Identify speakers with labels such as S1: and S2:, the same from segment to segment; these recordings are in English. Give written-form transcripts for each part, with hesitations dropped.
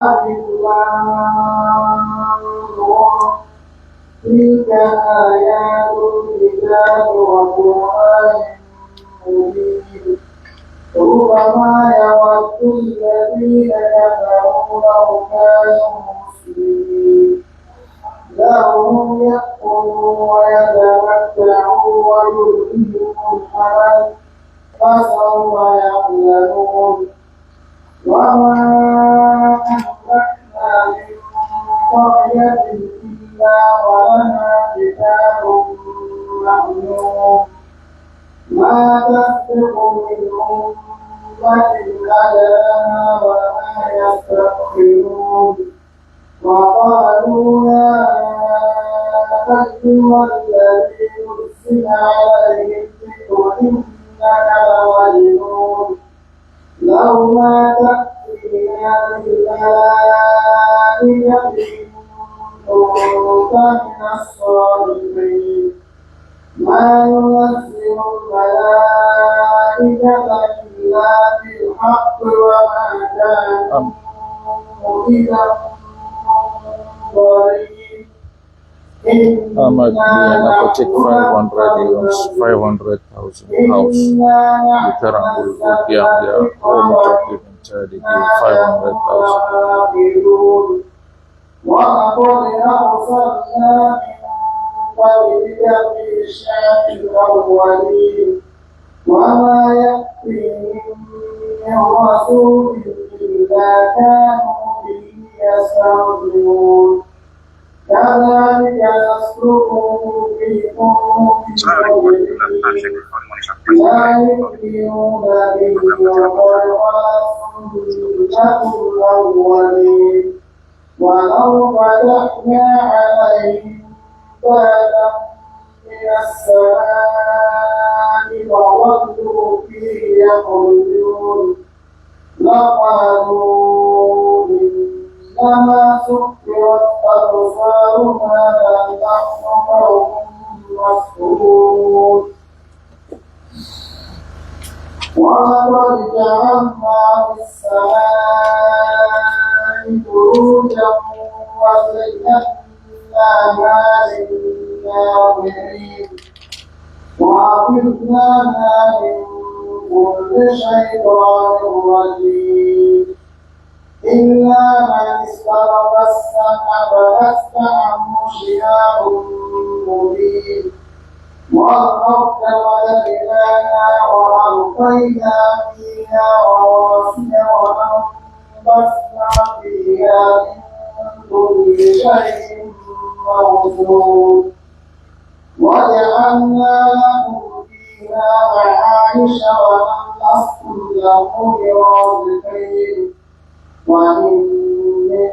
S1: تلك آيات الكتاب وقرآن مبين ربما يود الذين كفروا لو كانوا مسلمين ذرهم يأكلوا ويتمتعوا ويلههم الحمل فسوف يعلمون وما أهلكنا من قرية إلا ولها كتاب معلوم ما تسبق من أمة أجلها وما يستأخرون وقالوا يا أيها الذي أرسل عليه الذكر إنك لمجنون لولا تأتينا بالملائكة إن كنت من الصالحين ما ينزل الملائكة إلا بالحق وما كانوا إذا
S2: Ahmad Cek 500,000 house Bikarangul Ukiang dia Mutaki mencari 500,000
S1: وَلَقَدْ أَرْسَلْنَا مِن قَبْلِكَ فِي الشِّعَبِ الْأَوَّلِينَ وَمَا يَأْتِيهِم مِّن رَّسُولٍ إِلَّا كَانُوا بِهِ يَسْتَهْزِئُونَ كَذَلِكَ نَسْلُكُهُ فِي قُلُوبِ الْمُجْرِمِينَ لَا يُؤْمِنُونَ بِهِ وَقَدْ خَلَتْ سُنَّةُ الْأَوَّلِينَ وَلَوْ فَتَحْنَا عَلَيْهِم بَابًا مِّنَ السَّمَاءِ فَظَلُّوا فِيهِ يَخْرُجُونَ لَقَالُوا إِنَّمَا سُكِّرَتْ أَبْصَارُنَا بَلْ نَحْنُ قَوْمٌ مَسْحُورُونَ وَلَقَدْ جَعَلْنَا فِي السَّمَاءِ بُرُوجًا وَزَيَّنَّاهَا لِلنَّاظِرِينَ وَحَفِظْنَاهَا مِن كُلِّ شَيْطَانٍ رَّجِيمٍ إِلَّا مَنِ اسْتَرَقَ السَّمْعَ فَأَتْبَعَهُ شِهَابٌ مُّبِينٌ وَالْأَرْضَ مَدَدْنَاهَا وَأَلْقَيْنَا فِيهَا رَوَاسِيَ وَأَنبَتْنَا فِيهَا مِن كُلِّ شَيْءٍ مَّوْزُونٍ وَجَعَلْنَا لَكُمْ فِيهَا مَعَايِشَ وَمَن لَّسْتُمْ لَهُ بِرَازِقِينَ وَإِن مِّن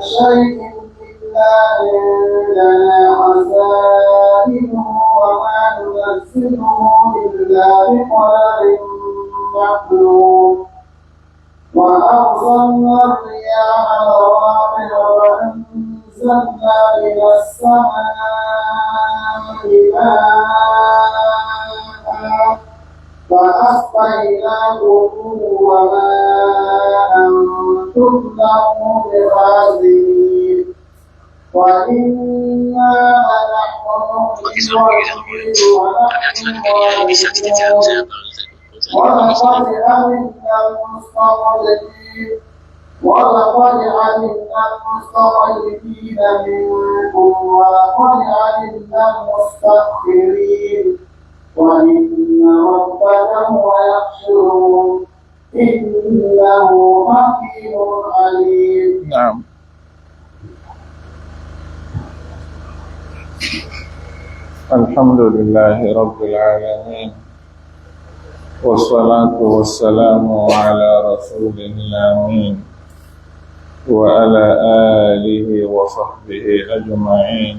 S1: شَيْءٍ إِلَّا عِندَنَا خَزَائِنُهُ وَمَا نُنَزِّلُهُ إِلَّا بِقَدَرٍ مَّعْلُومٍ وَأَرْسَلْنَا الرِّيَاحَ لَوَاقِحَ وَأَنزَلْنَا مِنَ السَّمَاءِ مَاءً فَأَسْقَيْنَاكُمُوهُ وَمَا أَنتُمْ لَهُ بِخَازِنِينَ وَإِنَّا لَنَحْنُ نُحْيِي وَنُمِيتُ وَنَحْنُ الْوَارِثُونَ وَلَقَدْ عَلِمْنَا الْمُسْتَقْدِمِينَ مِنكُمْ وَلَقَدْ عَلِمْنَا الْمُسْتَأْخِرِينَ وَإِنَّ رَبَّكَ هُوَ يَحْشُرُهُمْ إِنَّهُ حَكِيمٌ عَلِيمٌ.
S2: نعم. الحمد لله رب العالمين والصلاة والسلام على رسوله الأمين وعلى آله وصحبه أجمعين.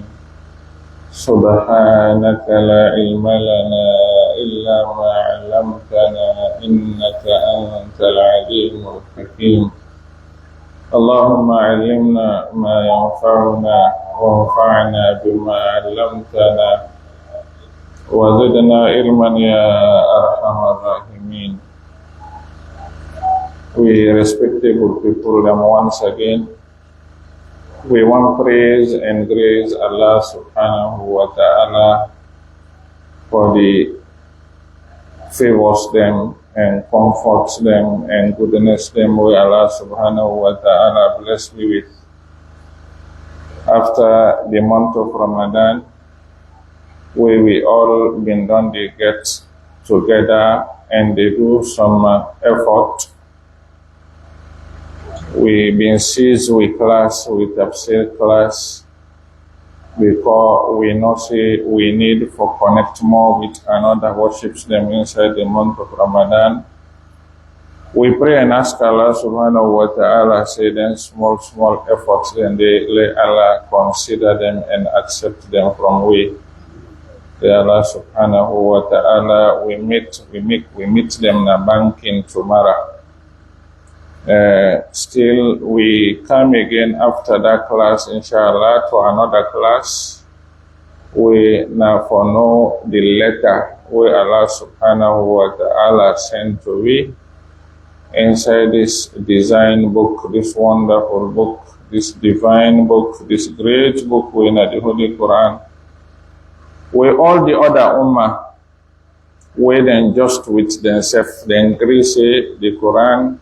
S2: سبحانك لا علم لنا إلا ما علمتنا إنك أنت العليم الحكيم. اللهم علمنا ما ينفعنا وانفعنا بما علمتنا وزدنا علما يا أرحم الراحمين. We respectable people, them once again, we want praise and grace Allah subhanahu wa ta'ala for the favors them and comforts them and goodness them where Allah subhanahu wa ta'ala bless me with. After the month of Ramadan, where we all been done the get together and they do some effort. We been seized with class, with tafsir class, because we know say we need for connect more with another worships them inside the month of Ramadan. We pray and ask Allah subhanahu wa ta'ala, say then small efforts, then they let Allah consider them and accept them from we. Allah subhanahu wa ta'ala, we meet them na banking tomorrow. Still, we come again after that class, inshallah, to another class. We now for know the letter where Allah subhanahu wa ta'ala sent to we inside this design book, this wonderful book, this divine book, this great book we in the Holy Quran. Where all the other ummah, where then just with themselves, then agree say the Quran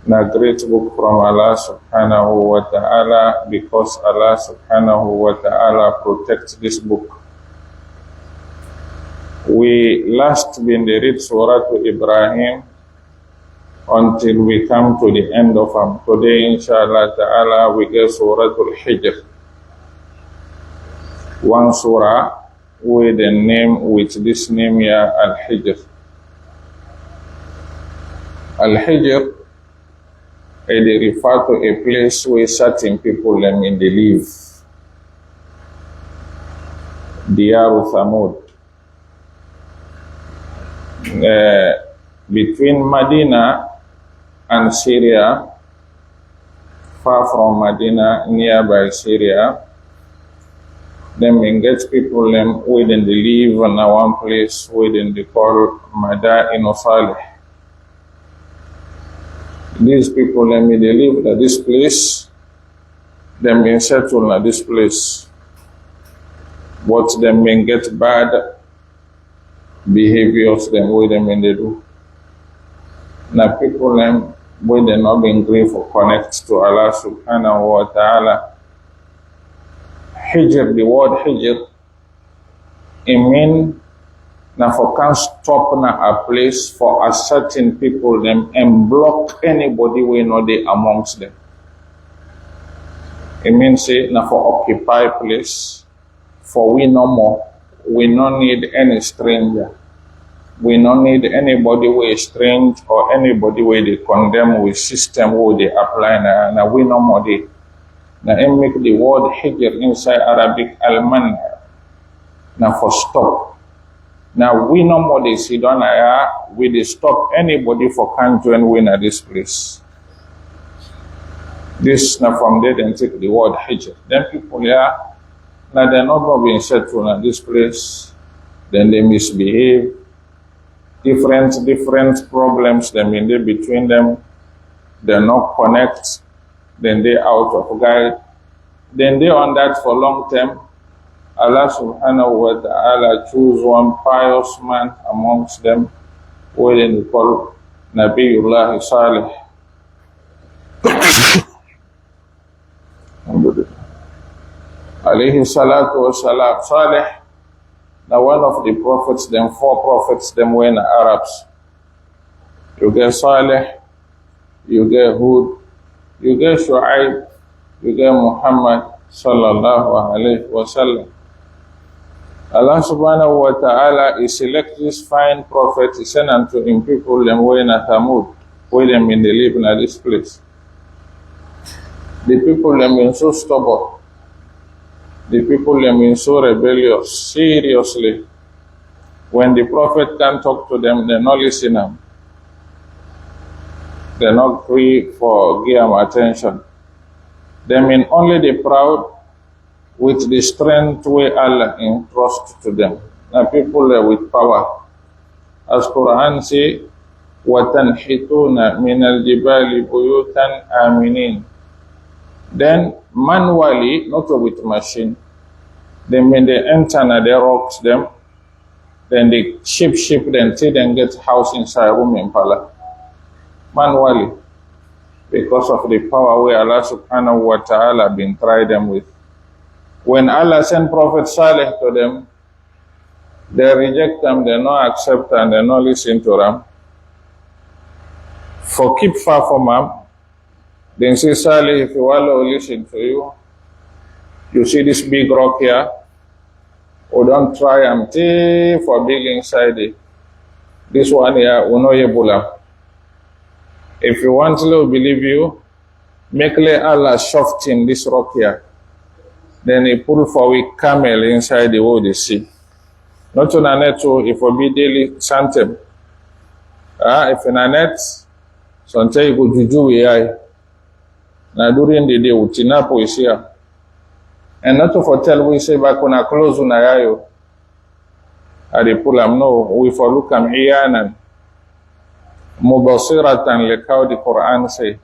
S2: na great book from Allah subhanahu wa ta'ala, because Allah subhanahu wa ta'ala protects this book. We last been read Surah to Ibrahim until we come to the end of them. Today, inshallah ta'ala, we get Surah Al-Hijr. One surah with the name, with this name here, Al-Hijr. Al-Hijr, they refer to a place where certain people them in they live. Diyaru Thamud. Between Medina and Syria, far from Medina, nearby Syria, them engage people them within they live in one place within they call Madain Salih. These people them they live at this place, them been settled at this place. But them may get bad behaviors them with them when they do. Now people them when they not been green for connect to Allah subhanahu wa ta'ala. Hijr, the word Hijr, it mean now for can stop na a place for a certain people them and block anybody we know they amongst them. It means say now for occupy place, for we no more, we no need any stranger. We no need anybody who is strange or anybody where they condemn with system where they apply now we no more they. Now I make the word Hijr inside Arabic Al-Man. Now for stop. Now we no more they sit down here, we they stop anybody for can't join win at this place. This now from there then take the word Hijr. Then people here, now they're not going to be settled at this place. Then they misbehave. Different problems them in there between them. They not connect. Then they out of guide. Then they on that for long term. Allah subhanahu wa ta'ala choose one pious man amongst them, who they call Nabiullah Salih. Alayhi salatu wa salam. Salih, now one of the prophets, them 4 prophets, them were in Arabs. You get Salih, you get Hud, you get Shu'aib, you get Muhammad sallallahu alayhi wa sallam. Allah subhanahu wa ta'ala is select this fine prophet, he sent unto him people them were in Thamud, where them in the live in this place. The people them been so stubborn. The people them been so rebellious. Seriously. When the prophet can talk to them, they're not listening. They're not free for give them attention. They mean only the proud with the strength where Allah entrust to them. Now people with power. As Quran say, وَتَنْحِتُونَ مِنَ الْجِبَالِ بُيُوتًا آمِنِينَ. Then manually, not with machine, then when they enter and they rocks them, then they ship them till they get house inside room in palace. Manually. Because of the power where Allah subhanahu wa ta'ala been tried them with. When Allah sent Prophet Saleh to them, they reject them, they not accept and they not listen to them. For keep far from them, then say, Saleh, if you want to listen to you, you see this big rock here, or don't try and take for big inside it. This one here, we know Ebola. If you want to believe you, make Allah soft in this rock here. Then he pull for a camel inside the world, sea. Not on a net, if we be daily santem. If in a net, sometimes you go juju we now during the day, utinapo is here. And not to foretell, we say back when I close on ayayo. I pull am no, we for look am iyanan. Mubasiratan like how the Quran say.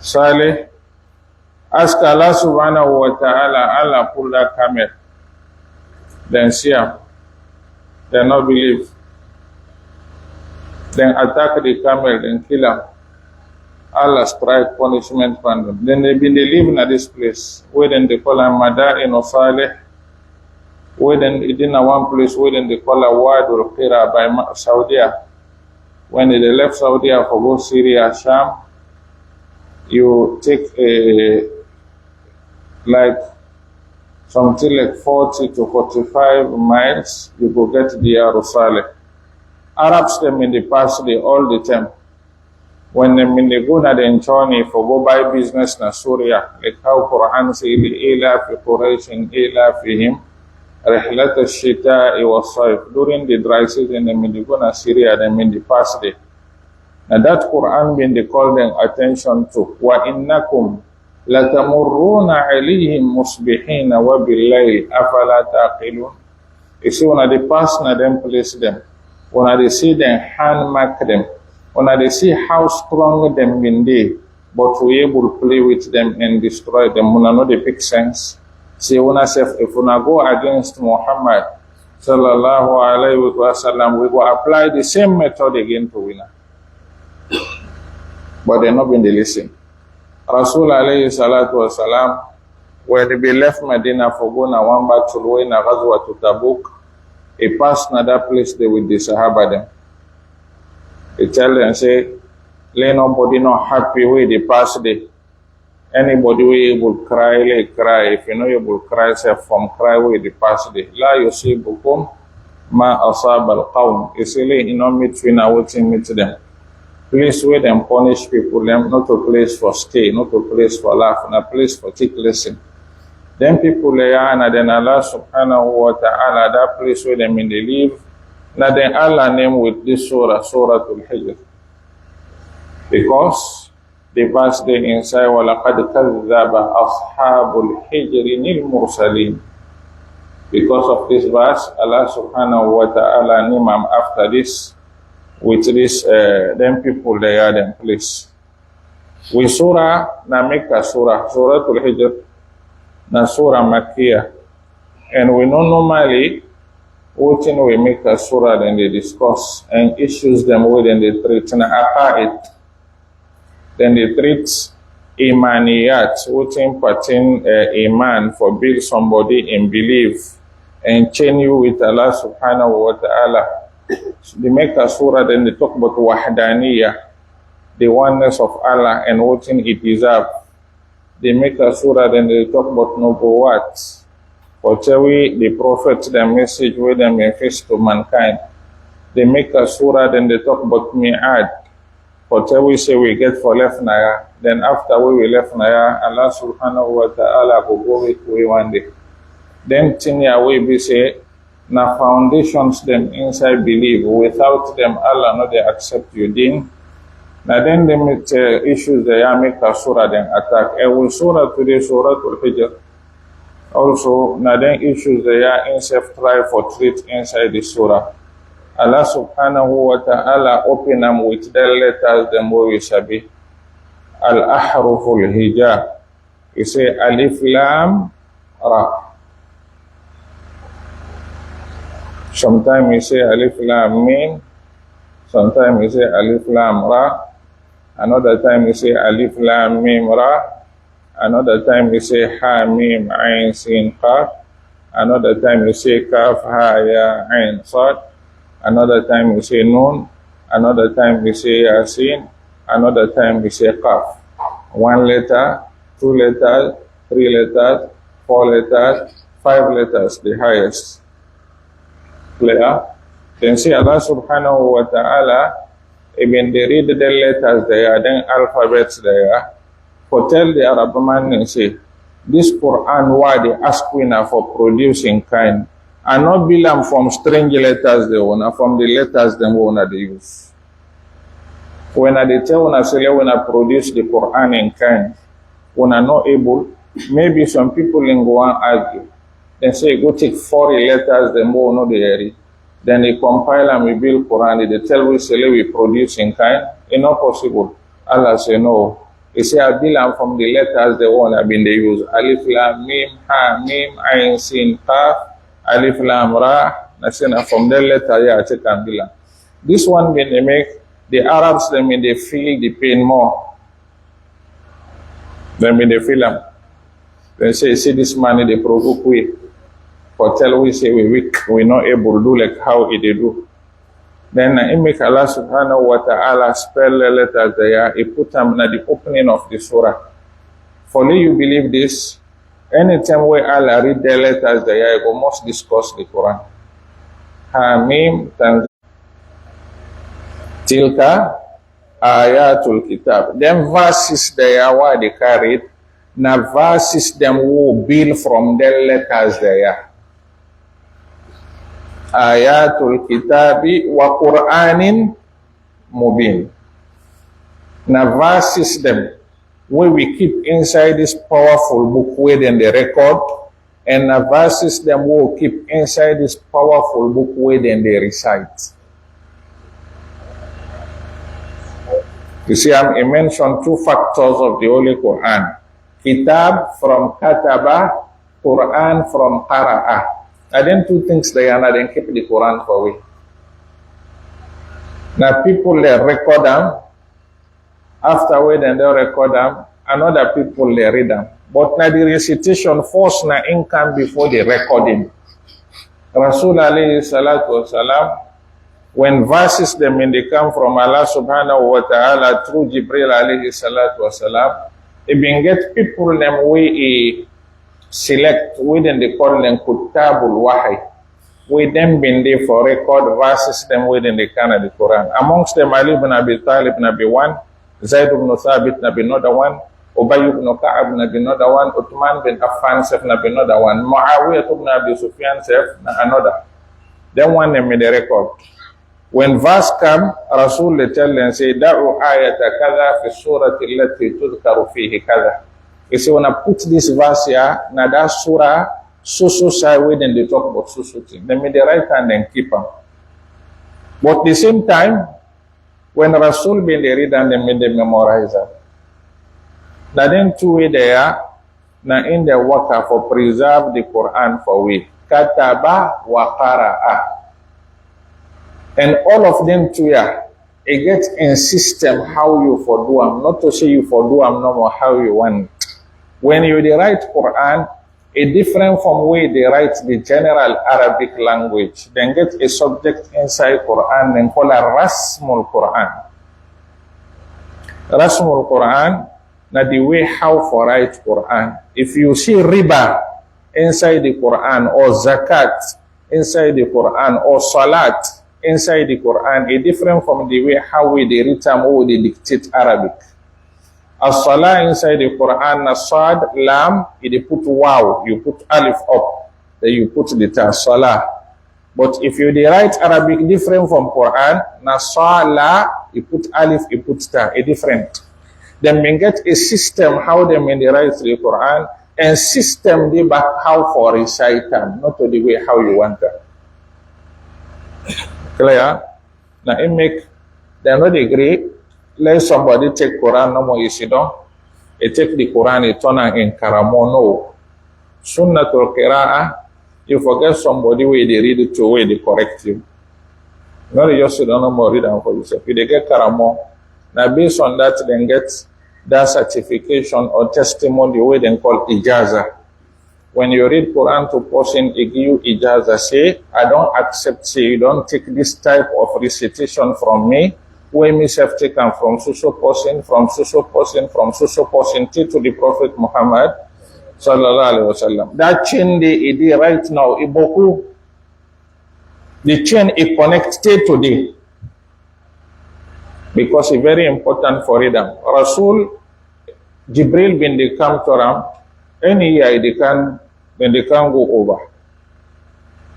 S2: Saleh, ask Allah subhanahu wa ta'ala, Allah pull that camel. Then see him. They not believe. Then attack the camel, then kill him. Allah strike punishment on them. Then they live in this place. Where then they call him Madain or Saleh. Where then it in one place where then they call a Wad or Qira by Saudi. When they left Saudi for go Syria, Sham, you take like something like 40 to 45 miles, you go get the Jerusalem. Arabs them in the past day all the time. When they go na the journey for go buy business na Syria, like how Quran say ila fi Quraysh ila fihim rihlat ash-shita'i was-sayf. During the dry season, they go na Syria, then in the past day. Now that Quran been they call them attention to. Wa innakum latamurruna alayhim musbihina wa bil-layl afala taqilun. You see, when they pass na them place them, when they see them hand mark them, when they see how strong them been they, but we able to play with them and destroy them, when I know they make sense. See, when I say, if we go against Muhammad sallallahu alayhi wa sallam, we go apply the same method again to win. But they not been the listen. Rasul alayhi salatu wa salam, when they left Medina for going na one battle way na Ghazwa to Tabuk, he passed na that place there with the Sahaba them. He tell them, say, let nobody not happy with the past day. Anybody will able cry, like cry. If you know you will cry, say from cry with the past day. La yusibukum ma asab al-qawm. You say, you know, meet them. Place where them punish people, them not a place for stay, not a place for laugh, not a place for take lesson. Then people lay and then Allah subhanahu wa ta'ala, that place where them in the live, now then Allah name with this surah, Suratul Hijr. Because the verse there inside, وَلَقَدْ كَذَّبَ أَصْحَابُ الْحِجْرِ الْمُرْسَلِينَ. Because of this verse, Allah subhanahu wa ta'ala name after this, with this, them people they are them place. We surah, na Mecca surah, Suratul Hijr, na surah Makkiyah. And we know normally, what we make a surah, then they discuss and issues them with, and they treat na aqaid. Then they treat imaniyat, which imparting iman for build somebody in belief and chain you with Allah subhanahu wa ta'ala. So they make a surah, then they talk about wahdaniyah, the oneness of Allah and what it deserves. They make a surah, then they talk about nubuwat. For the prophet, the message with them in face to mankind. They make a surah, then they talk about mi'ad. For we say we get for left naya, then after we left naya, Allah subhanahu wa ta'ala will go with we one day. Then tinya we be say, na foundations them inside believe, without them Allah no they accept you din. Now then they meet issues they make a surah then attack. And we surah today, Suratul Hijr. Also, now then issues they are inside try for treat inside the surah. Allah subhanahu wa ta'ala open them with the letters them where we sabi. Al-ahruful hijab. He say alif lam ra. Sometimes we say alif lam mim. Sometimes we say alif lam ra. Another time we say alif lam mim ra. Another time we say ha mim ain sin qaf. Another time we say kaf ha ya ain sad. Another time we say nun. Another time we say yasin. Another time we say qaf. 1 letter, 2 letters, 3 letters, 4 letters, 5 letters, the highest. Clear? Then see Allah subhanahu wa ta'ala, even they read the letters there, then alphabets there, for tell the Arab man and say, this Quran why they ask winner for producing kind, and not belong from strange letters they wanna, from the letters they wanna they use. When they tell una say when I produce the Quran in kind, when are not able, maybe some people in go and argue. Then say go take 40 letters, then go no they read. Then they compile and we build Quran. They tell we say we produce in kind. It's not possible. Allah say no. He say I belong from the letters the one have been they use. Alif lam mim ha mim ain sin qaf alif lam ra. That's from the letter yeah I take and belong. This one when they make the Arabs, then when they feel the pain more, then when they feel them, they say, see this money they provoke we, for tell we say we weak, we not able to do like how it they do. Then it make Allah subhanahu wa ta'ala spell the letters there, he put them at the opening of the surah. For you believe this, anytime where Allah read the letters there, you must discuss the Quran. Hamim Tanzil. Tilka ayatul kitab. Them verses there why they carried, na verses them who build from the letters there. Ayatul kitabi wa Qur'anin mubin. Na verses them where we keep inside this powerful book where then they record, and na verses them who keep inside this powerful book where then they recite. You see, I mentioned 2 factors of the Holy Quran. Kitab from Kataba, Quran from Qara'a. I then 2 things there and I then keep the Quran for we. Now people they record them, afterward then they record them, and other people they read them. But now the recitation first na income before the recording. Rasul alayhi salatu wasalam, when verses them when they come from Allah subhanahu wa ta'ala through Jibril alayhi salatu wasalam, it been get people them we select within the call them kutabul wahi. We them been there for record verses them within the canon of the Quran. Amongst them Ali ibn Abi Talib nabi 1, Zaid ibn Thabit nabi another 1, Ubay ibn Ka'ab nabi another 1, Uthman bin Affan sef nabi another 1, Muawiyah ibn Abi Sufyan sef another. Then one them in the record. When verse come, Rasul le tell them say, Da'u ayata kada fi surati allati tudhkaru fihi kada. He say, when I put this verse here, na that surah, so side way then they talk about so thing. Then make the right hand and keep them. But at the same time, when Rasul been they read and they made them memorize them. Now then 2 way there, na in the water for preserve the Quran for we. Kataba wa qara'a. And all of them too, yeah, it gets in system how you for do them, not to say you for do them no more how you want. When you they write Quran, it different from way they write the general Arabic language. Then get a subject inside Quran and call it Rasmul Quran. Rasmul Quran, na the way how for write Quran. If you see riba inside the Quran or zakat inside the Quran or salat inside the Quran, is different from the way how we they read them or they dictate Arabic. As-salah inside the Quran, as-sad, lam, they put waw, you put alif up, then you put the ta, salah. But if you they write Arabic different from Quran, nasala, you put alif, you put ta, a different. Then we get a system how they when they write the Quran, and system they back how for recite them, not to the way how you want them. Clear? Now it make them not agree. Let somebody take Quran no more you sit down. He take the Quran, he turn it in Karamo. No. Sunnatul Qira'ah, you forget somebody where they read it to where they correct you. Not just sit down no more read them for yourself. If they get Karamo, now based on that, then get that certification or testimony where they call Ijaza. When you read Quran to person, it give you Ijaza. Say, I don't accept, say, you don't take this type of recitation from me, where myself taken from social person, from social person, from social person, to the Prophet Muhammad, sallallahu alaihi wasallam. That chain they right now, Iboku, the chain is connected today. Because it's very important for them. Rasul, Jibril, when they come to them, any year when they can go over.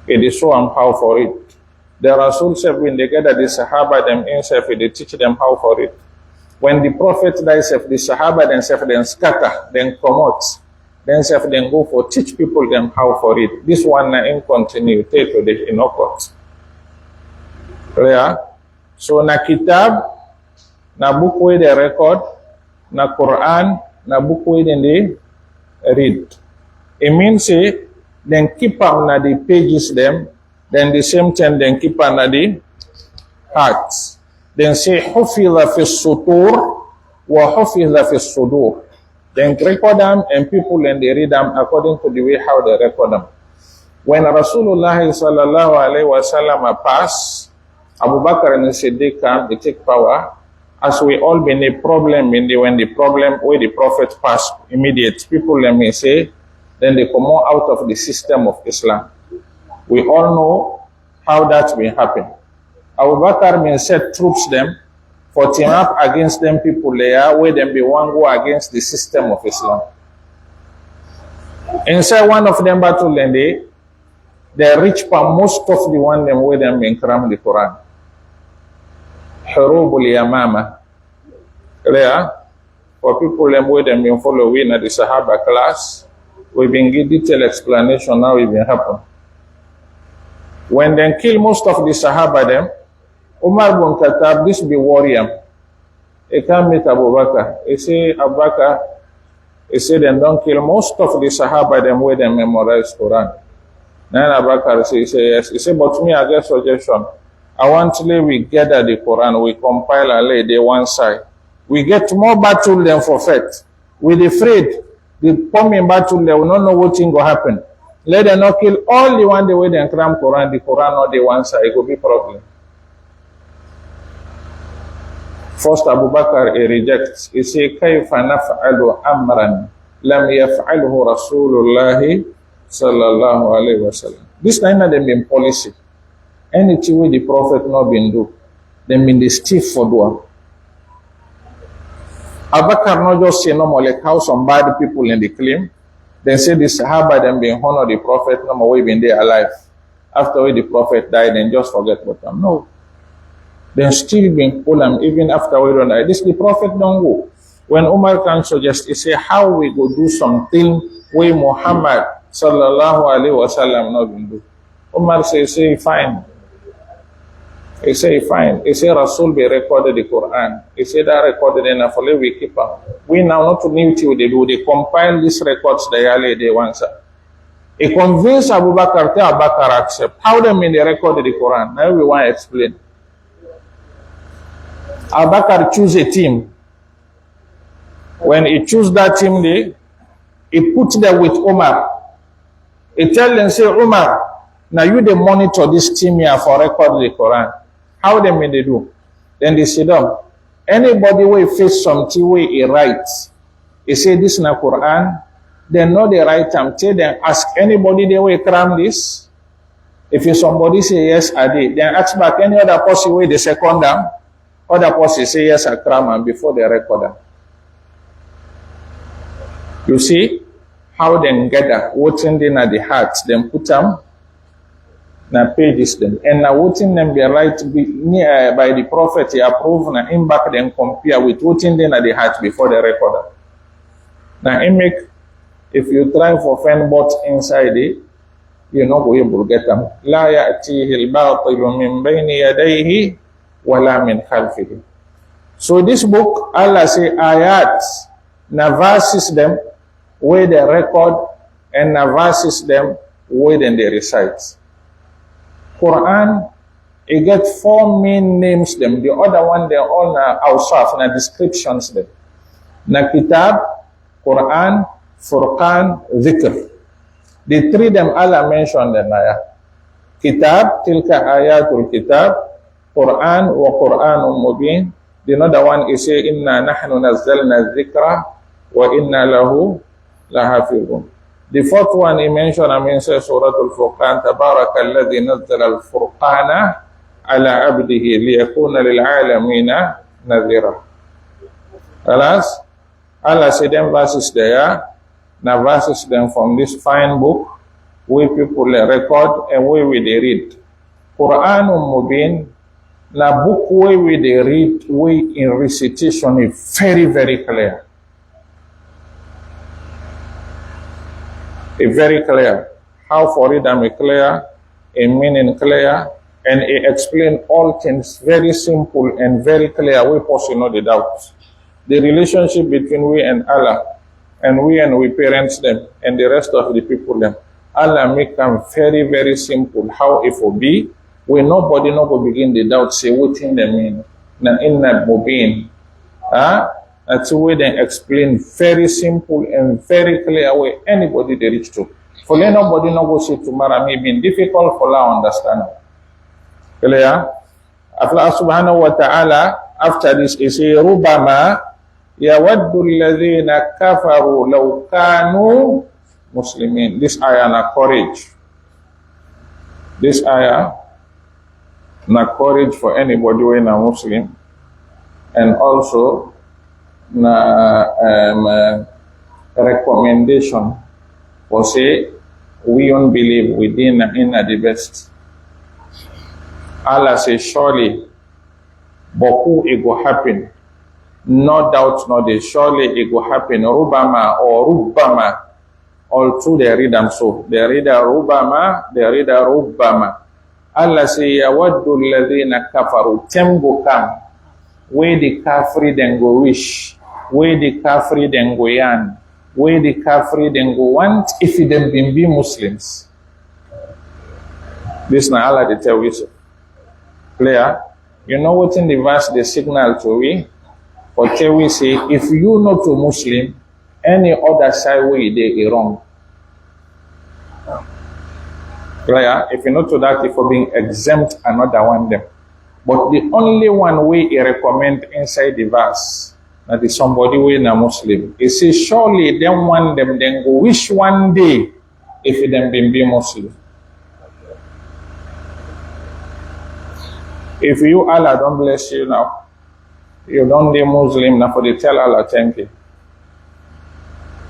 S2: It is so and how for it. The Rasul said when they gather the Sahaba them himself, they teach them how for it. When the Prophet dies, the Sahaba themselves then scatter, then come out, then self then go for teach people them how for it. This one na in continue take to the inokot. Clear? So na kitab, na book where they record, na Quran, na book where they read. It means say, then keep up na the pages them, then the same time then keep up na the hearts. Then say, Hufidha fi sutur wa hufidha fi sudur. Then record them and people and they read them according to the way how they record them. When Rasulullah sallallahu alaihi wasallam passed, Abu Bakr and Siddiq come, they take power. As we all been a problem when the problem where the Prophet passed immediate, people let me say, then they come out of the system of Islam. We all know how that's been happening. Abu Bakr may set troops them for team up against them people there where them be one go against the system of Islam. Inside one of them battle and they reach for most of the one them where them in cram the Quran. Hurubul Yamama. Clear? For people them where them been following at the Sahaba class, we've been give detailed explanation now it been happen. When they kill most of the Sahaba them, Umar bin Khattab, this be warrior. He can't meet Abu Bakr. He say, Abu Bakr, he say, then don't kill most of the Sahaba them where they memorize Quran. Then Abu Bakr say, yes. He say, but me, I get suggestion. I want to we gather the Quran, we compile and lay the one side. We get more battle than for faith. We're afraid. The coming battle, they will not know what thing will happen. Let them not kill all the one the way they cram Quran, the Quran not the one side, it will be problem. First Abu Bakr he rejects. He say, كيف نفعل أمرا لم يفعله رسول الله صلى الله عليه وسلم. This time not them been policy. Anything way the Prophet not been do, them been the stiff for doing. Abu Bakr not just say no more like how some bad people in the claim. Then say the Sahaba them been honor the Prophet no more way been there alive. After the Prophet died, then just forget about them. No. Then still being pull them even after we don't die. This the Prophet don't go. When Umar can suggest, he say how we go do something where Muhammad sallallahu alaihi wasallam not been do. Umar say fine. He say fine. He say Rasul be recorded the Quran. He say that recorded in a follow we keep up. We now not to need to they do. They compile these records they want. He convinced Abu Bakr to Abu Bakr accept. How them in they recorded the Quran? Now we want to explain. Abu Bakr choose a team. When he choose that team, he put them with Umar. He tell them, say, Umar, now you they monitor this team here for record the Quran. How them may they do? Then they sit down. Anybody will face something where he writes. He say this in the Quran, they know the right time. Tell them, ask anybody they will cram this. If you somebody say yes, I did, then ask back any other person where they second them. Other person say yes, I cram and before they record them. You see how they gather, what's in at the hearts, then put them na pages them. And now what's in them be right by the Prophet, he approve and in back then compare with what's in at the heart before they record them. Now, if you try for find both inside it, you're not going to get them. لا يأتيه الباطل من بين يديه ولا من خلفه. So this book, Allah say ayat, na verses them where they record and na verses them where then they recite. Quran, it get 4 main names them. The other one they all na awsaf, na descriptions them. Na kitab, Quran, Furqan, Dhikr. The 3 them Allah mentioned them. Kitab, tilka ayatul kitab, Quran wa Quranun mubin. The other one is say, Inna nahnu nazzalna dhikra wa inna lahu lahafizun. The 4th one he mentioned, say Surah Al-Furqan, Tabaraka alladhi nazzala al-Furqana ala abdihi liyakuna lil'alamina nadhira. Alas, Allah said them verses there, now verses them from this fine book, where people record and where we they read. Quranun Mubin, na book where we they read, we in recitation is very, very clear. It's very clear. How for it am clear, a meaning clear, and it explain all things very simple and very clear. We possibly know the doubt. The relationship between we and Allah, and we parents them, and the rest of the people them. Allah make them very, very simple. How it will be, when nobody no go begin the doubt, say what in them mean. Na inna mubin. That's the way they explain very simple and very clear way anybody they reach to. For let nobody no go say tomorrow may be difficult for Allah understand. Clear? Allah subhanahu wa ta'ala after this is a rubama yawaddu alladhina kafaru law kanu muslimin. This ayah na courage. This ayah na courage for anybody who is a Muslim, and also na recommendation for say we don't believe within in the best. Allah says surely boku it go happen, no doubt no day, surely it go happen. Rubama or Rubbama, all two they read them so. They read a Rubama, they read a Rubbama. Allah say yawaddu alladhina kafaru, tembo come where the kafri then go wish, where the kafri then go yan, where the kafri then go want if them be Muslims. This na Allah they tell you. Clear? You know what in the verse they signal to we? For tell we say if you not a Muslim, any other side way they wrong. Clear? If you not to that, if for being exempt another one them. But the only one way he recommend inside the verse that is somebody who is a Muslim. He says surely them one them then go wish one day if them be Muslim. If you Allah don't bless you now, you don't be Muslim now for the tell Allah thank you.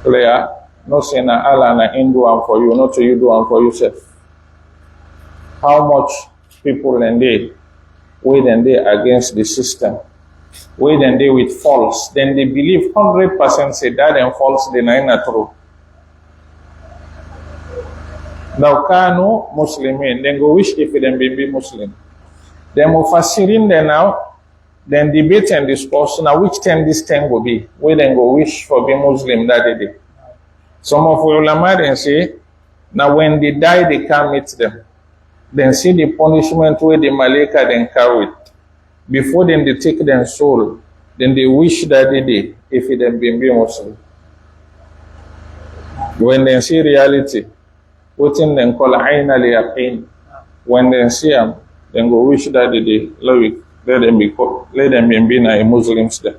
S2: Clear? No say na Allah na Hindu and for you, not to you do and for yourself. How much people and they wait and they against the system, wait and they with false, then they believe 100% say that and false they not true. Now kanu Muslimin, then go wish if them be Muslim. Then mufassirin then now, then debate and discuss now which 10 this 10 will be. We then go wish for be Muslim that day. Some of ulama then say, now when they die they can't meet them. Then see the punishment where the malaika then carry it. Before then they take their soul, then they wish that day if it then be Muslim. When they see reality, what in them call aina li yaqin. When they see them, then go wish that day, let them be a Muslims there.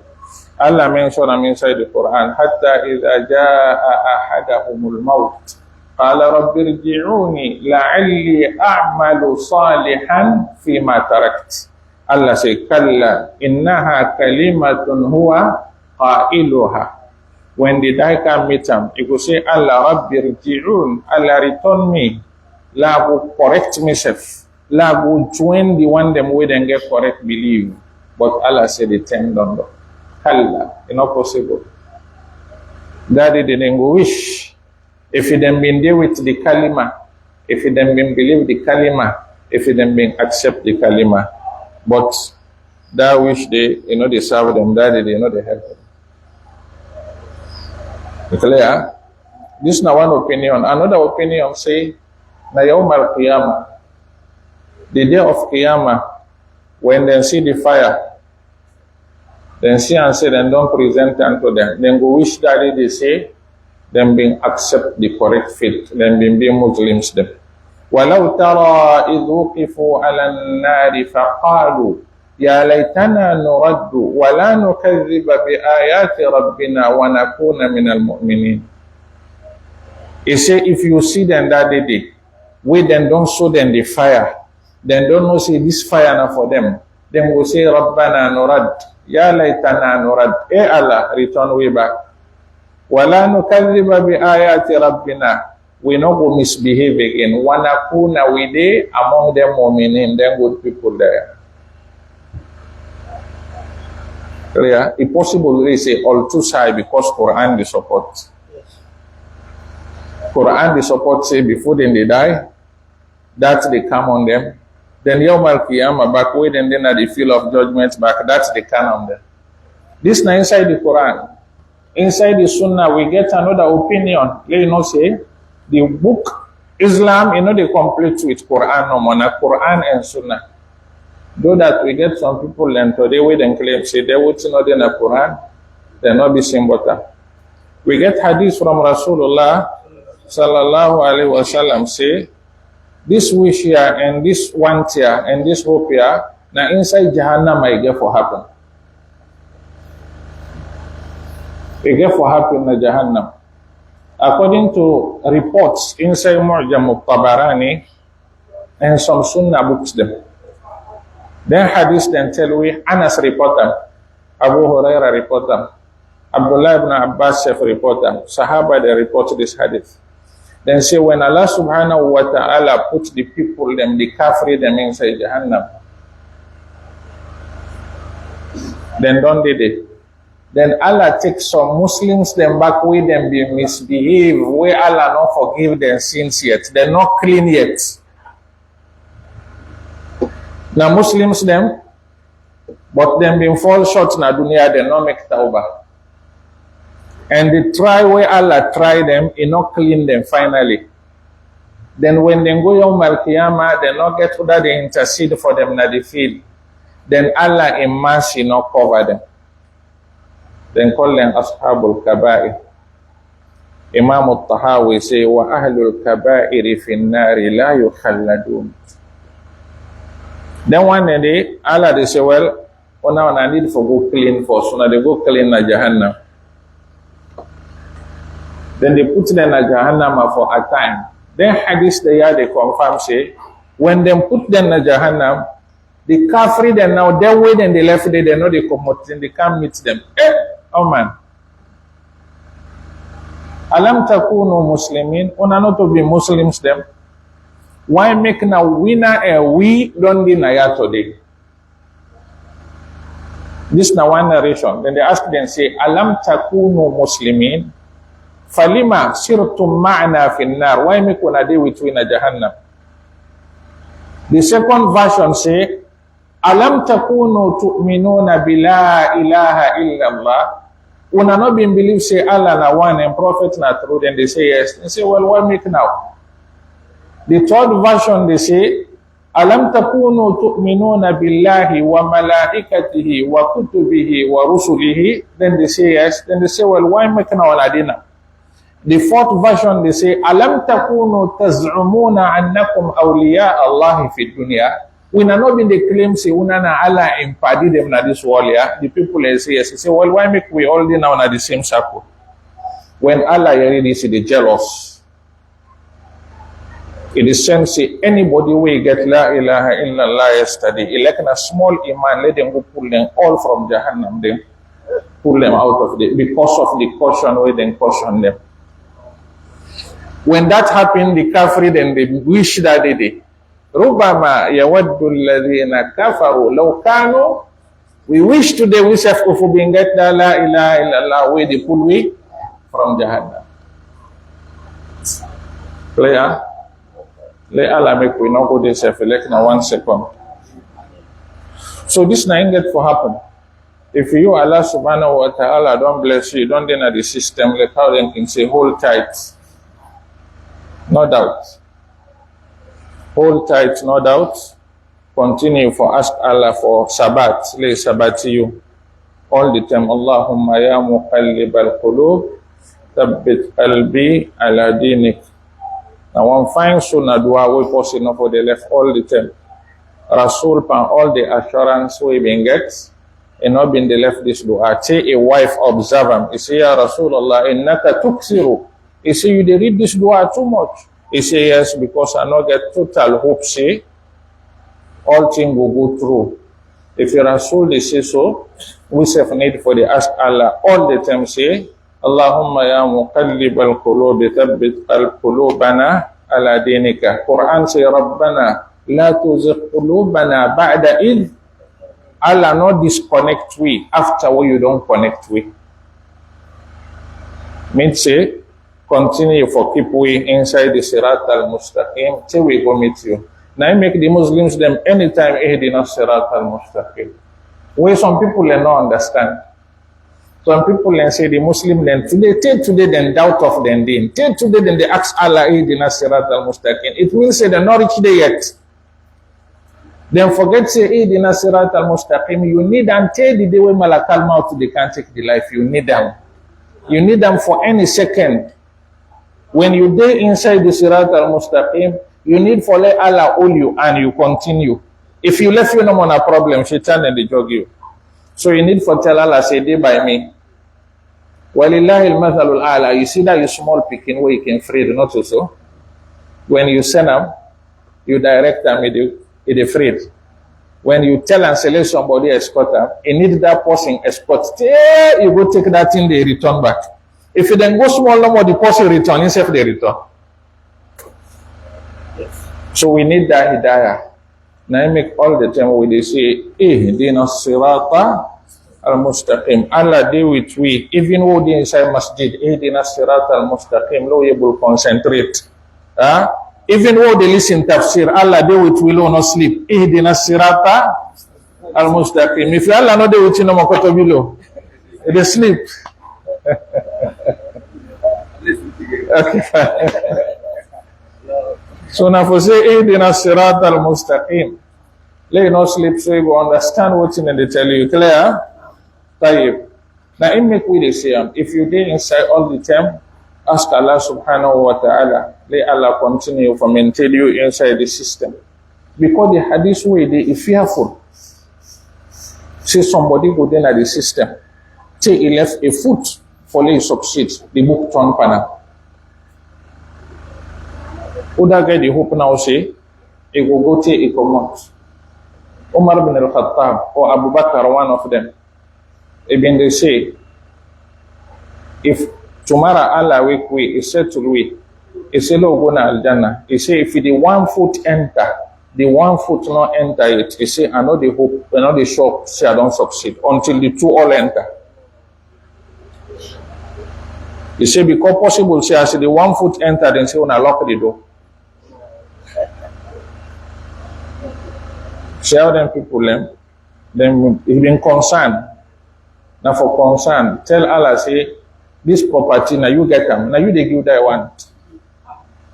S2: Allah mentioned inside the Quran, Hatta idha jaa ahadahumul maut, qala rabbi irji'uni la'alli a'malu salihan fima tarakt. Allah say, Kalla innaha kalimatun huwa qailuha. When the die can meet him, he will say, Allah rabbi irji'un, Allah return me, la will correct myself. La will join the one them way and get correct believe. But Allah said the 10 don't do. Kalla, it's not possible. That they didn't go wish. If it then been there with the kalima, if them been believe the kalima, if them been accept the kalima. But that which they, they serve them, that they know they help them. Clear? This is not one opinion. Another opinion say, na yawm al-qiyamah, the day of Qiyamah, when they see the fire, then see and say, then don't present unto them. Then go wish that they say, then being accept the correct faith, then being Muslims them. وَلَوْ تَرَى إِذْ وُقِفُوا عَلَى النَّارِ فَقَالُوا يَا لَيْتَنَا نُرَدُّ وَلَا نُكَذِّبَ بِآيَاتِ رَبِّنَا وَنَكُونَ مِنَ الْمُؤْمِنِينَ. He say, if you see them that day, we then don't show them the fire, then don't know say this fire now for them. Then we'll say, رَبَّنَا نُرَدُّ يَا لَيْتَنَا نُرَدُّ. Hey Allah, return way back. وَلَا نُكَذِّبَ بِآيَاتِ رَبِّنَا. We not go misbehave again. وَنَكُونَ we dey among them mu'minin, them good people there. Clear? It's possible they say all two sides because Quran they support. Quran they support say before then they die, that they come on them. Then Yawm al-Qiyamah back way, then at the field of judgment back, that's the canon there. This now inside the Quran. Inside the Sunnah, we get another opinion. Let say, the book, Islam, they complete with Quran, no more, Quran and Sunnah. Though that we get some people and today we then claim, say, they would not in the Quran, they not be seen better. We get hadith from Rasulullah, sallallahu alaihi wasallam, say, this wish here and this want here and this hope here, now inside Jahannam I get for happen. It get for happen in Jahannam. According to reports inside Mu'jam al-Tabarani and some Sunnah books them. Then hadith then tell we Anas report them, Abu Huraira report them, Abdullah ibn Abbas report them, Sahaba they report this hadith. Then say when Allah subhanahu wa ta'ala put the people them, the kafir them inside Jahannam, then don't did it. Then Allah takes some Muslims them back where them be misbehave, where Allah not forgive their sins yet. They're not clean yet. Now Muslims them, but them being fall short na dunya, they not make tawbah. And they try where Allah try them, He not clean them finally. Then when they go Yawm al-Qiyamah, they not get to that, they intercede for them na the field. Then Allah in mercy not cover them. Then call them Ashabul Kaba'ir. Imam al-Tahawi say, wa ahlul kaba'iri fin nari la yukhalladun. Then one day, Allah they say, well, now I need for go clean first. So now they go clean na Jahannam. Then they put them na Jahannam for a time. Then hadith they confirm say, when they put them na Jahannam, the kafri then now they wait and they left there, they know they come out and they can't meet them. Oh man. Alam takunu muslimin, una not to be Muslims them. Why make now winner and we don't be naya today? This now one narration. Then they ask them say, Alam takunu muslimin, falima sirtum ma'na fin nar. Why make una day between a Jahannam? The second version say, Alam takunu tu'minuna bila ilaha illallah. Una not been believe say Allah na one and prophet na true, then they say yes. They say, well, why make now? The third version they say, Alam takunu tu'minuna billahi wa malaikatihi wa kutubihi wa rusulihi. Then they say yes. Then they say, well, why make now Aladina? The fourth version they say, Alam takunu taz'umuna annakum awliya Allah fi dunya. When not been the claim say una na Allah impadi them na this world, yeah. The people they say yes. They say, well, why make we all now na the same circle? When Allah already see the jealous. It is same say anybody we get la ilaha illallah yesterday, like a small iman, let them go pull them all from Jahannam, then pull them out of the because of the caution where then caution them. When that happened, the kafir then they wish that they did. Rubama yawaddu alladhina kafaru law kanu. We wish today we say if we being get la ilaha illallah where they pull we from Jahannam. Clear? Let Allah make we not go this self-elect now 1 second. So this na get for happen. If you Allah subhanahu wa ta'ala don't bless you, don't deny the system, like how them can say hold tight. No doubt. Hold tight, no doubt. Continue for ask Allah for Sabbat. Lay Sabbat you. All the time. Allahumma ya muqallibal qulub, thabbit qalbi ala dinik. Now one fine sunnah dua we post enough for the left all the time. Rasul pan all the assurance we been get, and not been the left this dua. Say a wife observe him. He say, Ya Rasulullah, innaka tuksiru. He say, you dey read this dua too much. He say, yes, because I not get total hope, say, all things will go through. If your Rasul they say so, we self need for the ask Allah all the time say, Allahumma ya muqallibal qulub thabbit qulubana ala dinika. Quran say, Rabbana la tuzigh qulubana ba'da id. Allah not disconnect we after what you don't connect we. Means say, continue for keep we inside the Sirat al-Mustaqim till we go meet you. Now I make the Muslims them anytime ihdina Sirat al-Mustaqim. Where some people they not understand. Some people then say the Muslim then today, till today then doubt of them din. Till today then they ask Allah ihdina Sirat al-Mustaqim. It means say they not reach there yet. Then forget say ihdina Sirat al-Mustaqim. You need them till the day when Malakal Maut they can't take the life. You need them. You need them for any second. When you dey inside the Sirat al-Mustaqim, you need for let Allah hold you and you continue. If you left you no more a problem, shaitan and they jog you. So you need for tell Allah, say, day by me. Walillahi al-mathalul a'la. You see that you small picking where you can free, not so. When you send them, you direct them, it is freed. When you tell and select somebody escort them, you need that person escort. You go take that thing, they return back. If you then go small number, the person return, instead they return. So we need that hidayah. Now I make all the time when they say, ihdina sirata al-mustaqim. Allah deal with we. Even though they inside masjid, ihdina sirata al-mustaqim, lo able concentrate. Even though they listen tafsir, Allah deal with we, lo no sleep. Ihdina sirata al-mustaqim. If Allah no deal with you, no more below. They sleep. Okay. So now for say, ihdina sirat al-mustaqim. Let you not sleep so you understand what's in they tell you. Clear? Tayyib. Now in make we say, if you did inside all the time, ask Allah subhanahu wa ta'ala. Let Allah continue to maintain you inside the system. Because the hadith way they is fearful. Say somebody go down at the system. Say he left a foot for let you succeed. The book turn pana. Uda guy the hope now say, he will go take a command. Umar bin al-Khattab or Abu Bakr, one of them, even they say, if tomorrow Allah wake we, he said to we, he said, "Lo go na al-Jannah." He say, if the 1 foot enter, the 1 foot not enter it. He say, I know the hope, I know the shock, say I don't succeed until the 2 all enter. He say, because possible, say I say the 1 foot enter, then say when I lock the door. Tell them people then he been concerned. Now for concern, tell Allah say, this property now you get them, now you they give that one.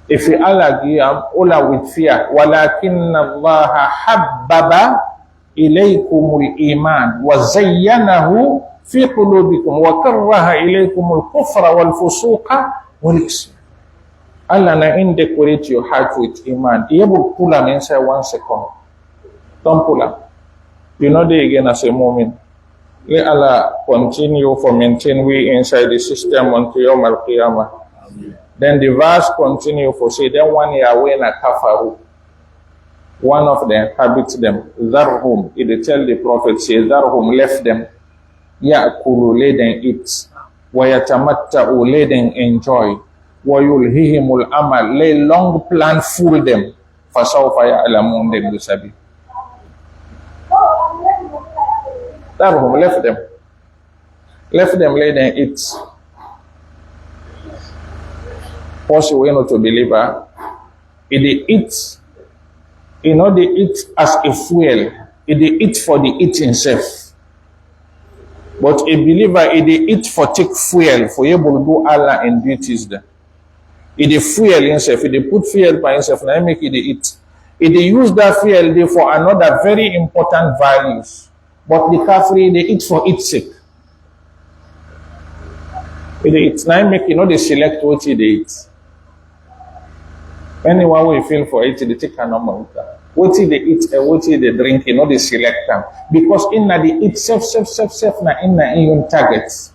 S2: If you Allah give them, Allah with fear. Walakin Allah habbaba ilaykumul iman wa zayyanahu fi qulubikum wa karraha ilaykumul kufra wal fusuqa wal isyan. Allah na decorate your heart with iman. You able pull them inside 1 second. Don't pull up. You know they again as a moment. Let Allah continue for maintain we inside the system until Yawm al-Qiyamah. Then the verse continue for say, then 1 year when a kafaru. One of them habits them. Zarhum. It tell the Prophet say, Zarhum left them. Ya'kulu let them eat. Wa yatamatta'u let them enjoy. Wa yulhihimul amal. Let long plan fool them. Fasawfa ya'lamun them bisabi. Darhum left them. Left them, let them eat. Possible not to believer. They eat, they eat as a fuel. They eat for the eating self. But a believer, they eat for take fuel for able to do Allah and duties there. They fuel himself, they put fuel by himself, now make it eat. They use that fuel there for another very important values. But the kafiri, they eat for its sake. It's now make they select what they eat. Anyone will feel for it, they take a normal. What they eat and what they drink, they select them. Because they eat self, na in targets.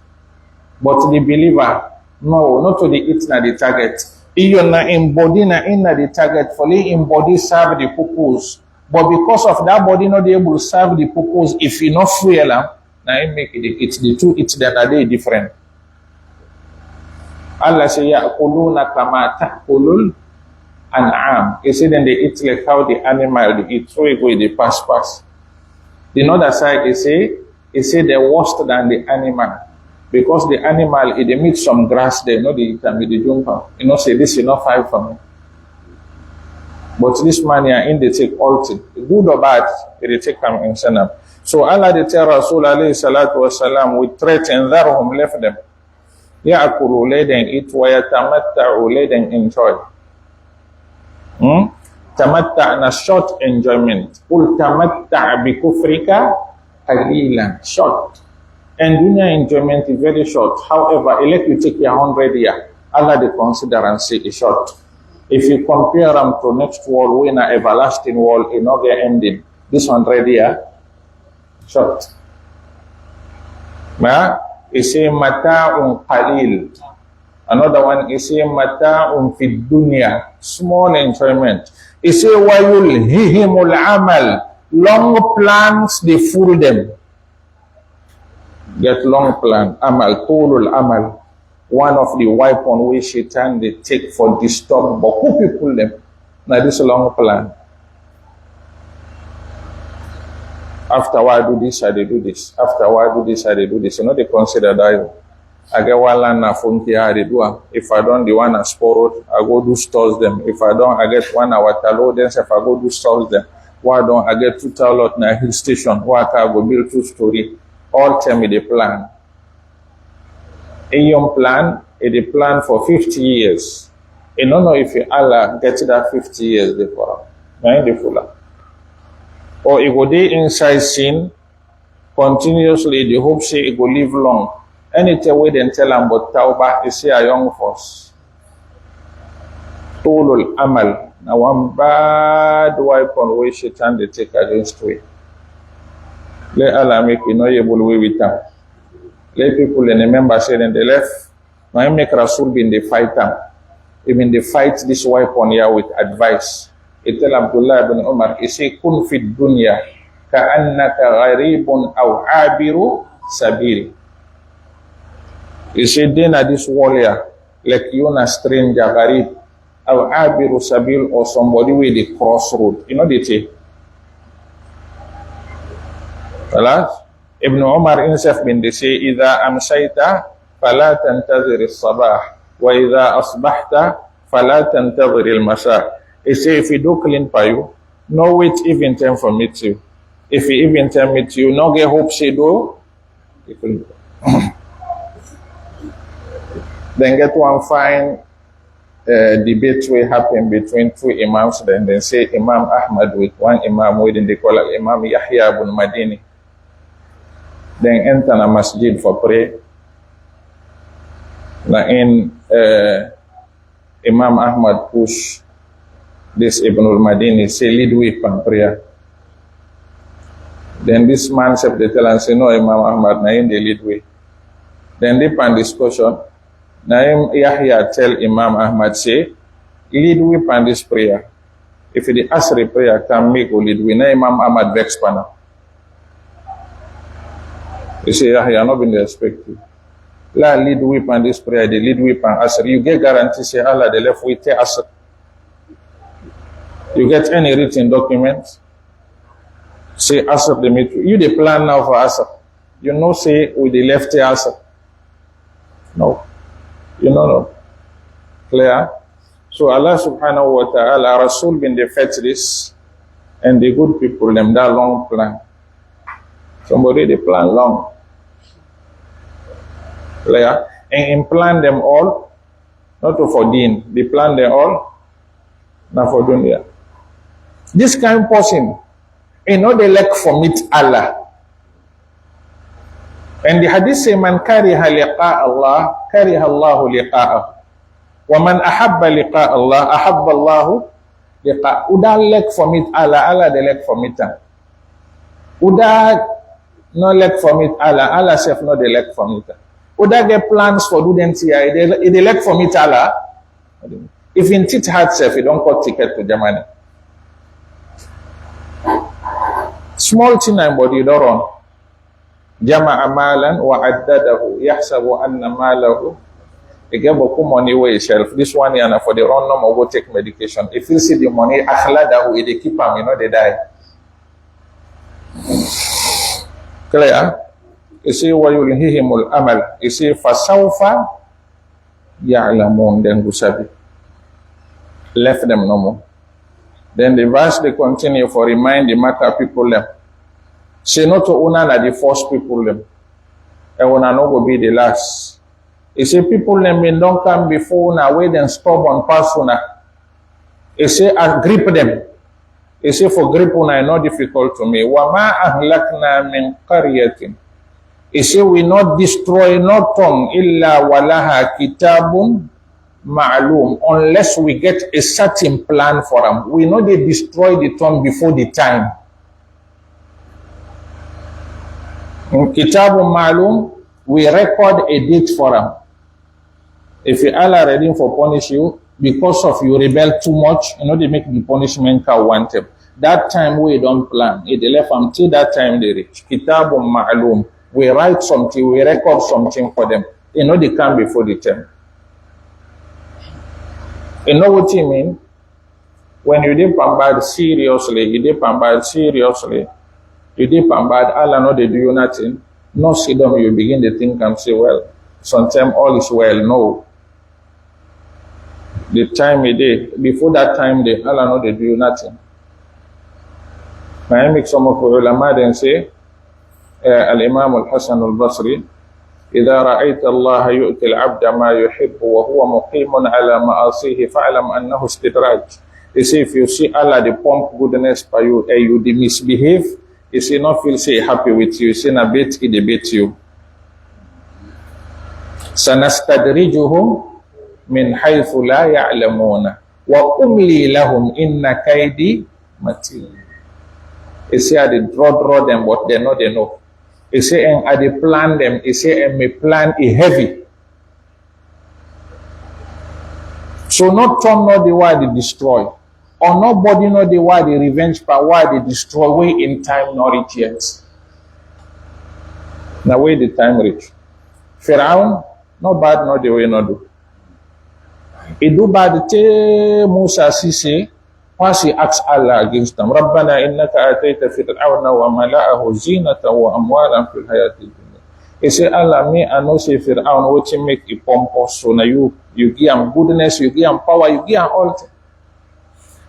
S2: But the believer, no, not to the eat na the target. Even na embody na in the target, for the embody serve the purpose. But because of that body not able to serve the purpose, if you not fuel, now it make it's the two it's that are they different. Allah say ya'kuluna kama ta'kulul an'am. He said then they eat like how the animal they eat, so it go they pass. The other side he say they're worse than the animal. Because the animal, if they meet some grass there, they eat and they jump out. Say this is not fight for me. But this man here, in they take all things. Good or bad, they take them and send them. So Allah they tell Rasul alayhi salatu wasalam, we threaten them, left them. Ya'kulu, let them eat, wa yatamatta'u, let them enjoy. Tamatta' short enjoyment. Qul tamatta' bi kufrika qalilan. Short. And dunya enjoyment is very short. However, let you take your 100 years. Allah they consider and say it's short. If you compare them to next world, we in an everlasting world, it not get ending. This 100 years, short. He say mata'un qalil. Another one is say mata'un fid dunya, small enjoyment. He say wa yulhihimul amal, long plans they fool them. Get long plan, amal, tulul amal. One of the weapon which Shaitan they take for disturb, but who people them? Now this long plan. After I do this, I do this. After I do this, I do this. They consider that I get one land na funky I do. If I don't the one as borrowed, I go do stores them. If I don't, I get one hour talo, then if I go do stores them. Why don't I get 2 lot na hill station? Why I go build 2 story? All tell me the plan. A young plan, a plan for 50 years. You don't know if Allah gets that 50 years before. The fuller. Or it go day inside sin continuously, the hope say it go live long. Anytime we then tell them about Tawbah, it say a young force. Tulul amal. Now one bad weapon which Shaitan they take against we. Let Allah make you know able way with them. Let people remember say then they left. Now make Rasul be in the fight them. Even they fight this weapon here with advice. It tell Abdullah ibn Umar, he say kun fid dunya ka'annaka gharibun aw abiru sabil. He say then at this world here, like you na stranger gharib aw abiru sabil, or somebody with the crossroad. They say. Ibn Umar himself been they say idha amsayta fala tantazir as-sabah wa idha asbahta fala tantazir al-masa. He say if you do clean for you, no wait even time for meet you. If you even time meet you, no get hope say do. Then get one fine debate will happen between 2 imams. Then they say Imam Ahmad with one imam within they call it Imam Yahya ibn Madini. Then enter a masjid for prayer. Now in Imam Ahmad push this Ibn al-Madini, say lead with prayer. Then this man said they tell and say no Imam Ahmad, na in the lead way. Then they pan discussion. Now Yahya tell Imam Ahmad say lead with pan this prayer. If the Asri prayer can make or lead with, na Imam Ahmad vex pana. You say Yahya not been expected. La lead with pan this prayer, the lead with pan Asri. You get guarantee say Allah the left with Asri. You get any written document? Say Asr the meet you the plan now for Asr. You know say with the left Asr. No. You know no. Clear? So Allah subhanahu wa ta'ala, Rasul bin they fetch this, and the good people, them that long plan. Somebody they plan long. Like, and plan them all, not to for deen. They plan them all, not for dunya. This kind of person, you know, they like for meet Allah. And the hadith say, man kariha liqa Allah, kariha Allahu liqa'ah. Wa man ahabba liqa Allah, ahabba Allahu liqa. Uda like for meet Allah, Allah they like for meet him. Uda no like for meet Allah, Allah self no they like for meet him. Uda get plans for do them here, they like for meet Allah. If in tit hard self, you don't got ticket to Germany. Small thing and body don't run. Jama'a malan wa addadahu yahsabu anna malahu. He get money away shelf. This one yana for the run no go take medication. If you see the money akhladahu, they keep him, you know they die. Clear? You see wa yulhihimul amal. You see fasawfa ya'lamun, then gusabi. Left them no more. Then the verse they continue for remind the matter people them. Say not to una na the first people them. And una no go be the last. He say people them been don't come before una wait and stubborn pass una. He say I grip them. He say for grip una is not difficult to me. Wa ma ahlakna min qaryatin. He say we not destroy not tongue illa walaha kitabun ma'lum, unless we get a certain plan for them. We know they destroy the tongue before the time. In Kitabun Ma'lum, we record a date for them. If you Allah ready for punish you because of you rebel too much, you know they make the punishment wanted. That time we don't plan. It left until that time they reach. Kitabun Ma'lum. We write something, we record something for them. You know they come before the time. You know what you mean? When you did pambad seriously, you did pambad seriously, you did pambad, Allah know they do you nothing. No see them, you begin to think and say, well, sometimes all is well. No. The time it did, before that time they Allah know they do you nothing. I make some of the ulama then say, Al-Imam Al-Hasan Al-Basri, إذا رأيت الله يؤتي العبد ما يحب وهو مقيم على معاصيه فاعلم أنه استدراج. He say if you see Allah the pump goodness by you and you misbehave, he say not feel say happy with you, say na bet he debate you. سنستدرجهم من حيث لا يعلمون وأملي لهم إن كيدي متين. He say I draw them but they know. He say, and I plan them. He say, and my plan is heavy. So not turn not the why they destroy. Or nobody know the why they revenge by why they destroy way in time not reach yet. Now way the time reach. Pharaoh, no bad, not the way not do. He do bad te Musa Sisi. Once he asks Allah against them, Rabbana innaka atayta fir'auna wa mala'ahu zinata wa amwalan fil hayati dunya. He say, Allah, me I know say Fir'aun what you make a pompous, so now you give him goodness, you give him power, you give him all things.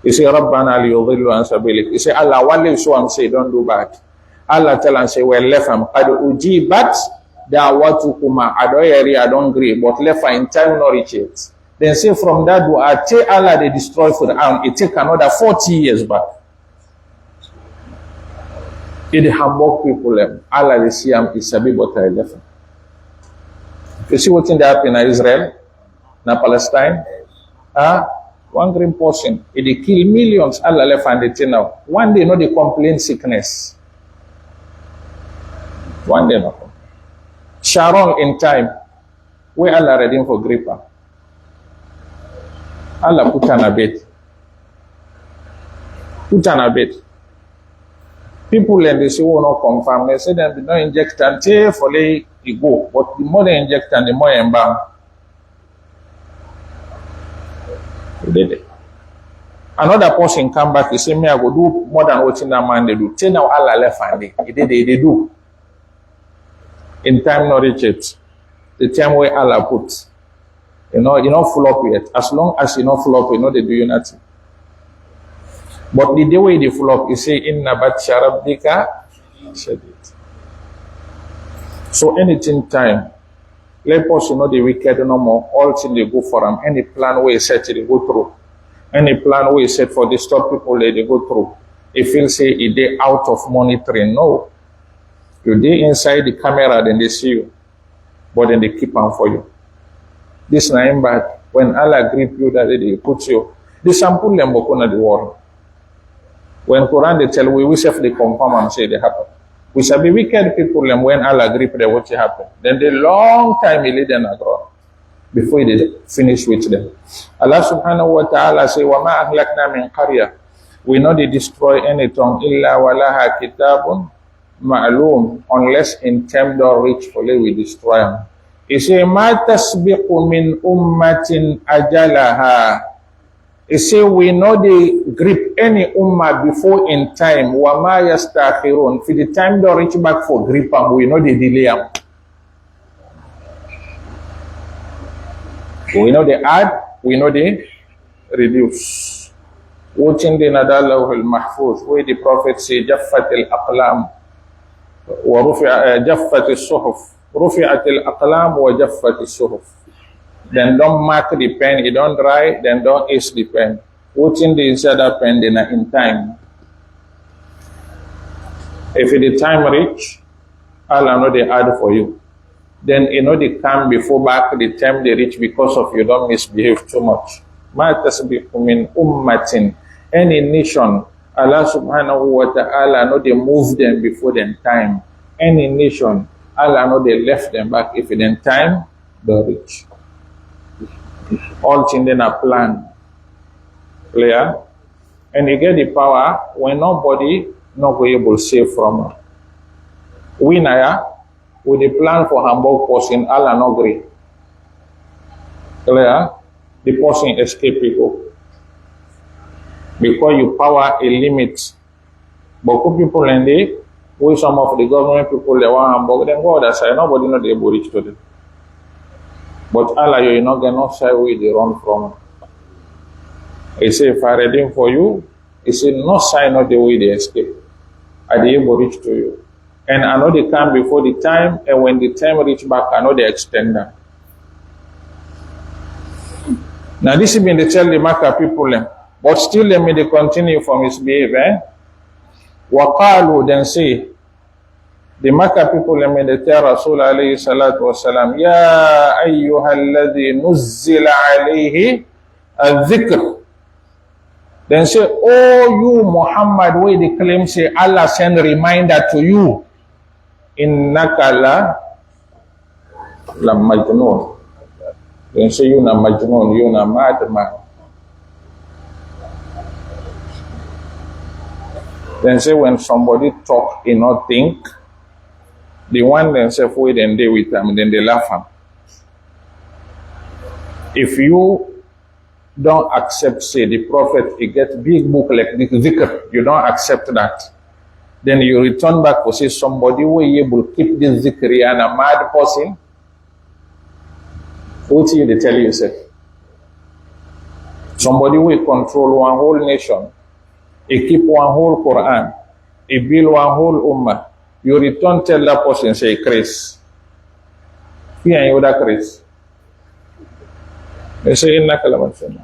S2: He say, Rabbana liyudhillu an sabilik. He say, Allah, what live so and say, don't do bad. Allah tell and say, well, left him. Qad ujibat da'watukuma. I don't agree, but left in time not reach it. Then say from that dua, take Allah they destroy Fir'aun, it take another 40 years back. It hamburg people, Allah they see him is a big what I left. You see what's in the happen in Israel, in Palestine? One green portion, it kill millions, Allah left and they now. One day no they complain sickness. One day no. Sharon in time, where Allah ready for gripper. Allah put on a bed. Put on a bed. People and they say, oh, no, confirm. They say, they don't inject until for they go. But the more they inject and the more they embalm. They did it. Another person come back, he say, me, I go do more than what that man they do. Tell now Allah left and they do. In time not reach it. The time where Allah put. You know full up yet. As long as you know full up, they do you nothing. But the day way they full up, you say inna batsha rabbika shadid. So anything time, let us the wicked no more, all things they go for them. Any plan where set they go through. Any plan where set for disturb people they go through. If you say a day out of monitoring, no. You day inside the camera, then they see you. But then they keep on for you. This name bad. When Allah grip you, that they put you. The sample them in the world. When Quran they tell we self they confirm and say they happen. We shall be wicked people and when Allah grip them what happen. Then the long time he lead them ground before they finish with them. Allah subhanahu wa ta'ala say wa ma ahlakna min qarya. We know they destroy any tongue illa walaha kitabun ma'lum unless in time don't reach for we destroy them. He say ma tasbiqu min ummatin ajalaha. He say we know they grip any ummah before in time. Wa ma yastakhirun. For the time don't reach back for grip them, we know they delay them. We know they add, we know they reduce. Watching the Nadallah al-Mahfuz, where the Prophet say Jaffat al-Aqlam wa Jaffat al-Suhuf. Rufi'at al-Aqlam wa Jaffat al-Suhuf. Then don't mark the pen, it don't dry, then don't ace the pen. Watching the inside the pen, then in time. If the time reach, Allah know they add for you. Then they come before back the time they reach because of you don't misbehave too much. Ma tasbiqu min ummatin. Any nation, Allah subhanahu wa ta'ala know they move them before them time. Any nation, Allah know they left them back if in time they reach. All things then are planned. Clear? And you get the power when nobody not be able to save from it. We now with the plan for Hamburg person, Allah not agree. Clear? The person escape people. Because you power a limit. But people in there, with some of the government people they want Hamburg, then go other side. Nobody not able to reach to them. But Allah, you not get no side where they run from. He say, if I ready for you, he said, no sign not the way they escape. I they able reach to you. And I know they come before the time, and when the time reach back, I know they extend them. Now this has been the tell the Makkah people, but still let me they continue from his behavior. Waqalu then say, the Makkah people let me they tell Rasul alayhi salatu wasalam, Ya ayyuhalladhi nuzzila alayhi al-dhikr. Then say, oh you Muhammad, where they claim say Allah send reminder to you. Innaka la majnun. Then say you na majnun, you na madman. Then say when somebody talk, he not think. The one themselves wait and they with them, then they laugh him. If you don't accept, say the prophet, he get big book like the dhikr, you don't accept that. Then you return back to say somebody who is able to keep this dhikr and a mad person. What do they tell you, say? Somebody who control one whole nation, he keep one whole Quran, he build one whole ummah. You return tell that person say Chris. Here you that Chris. They say innaka la majnun.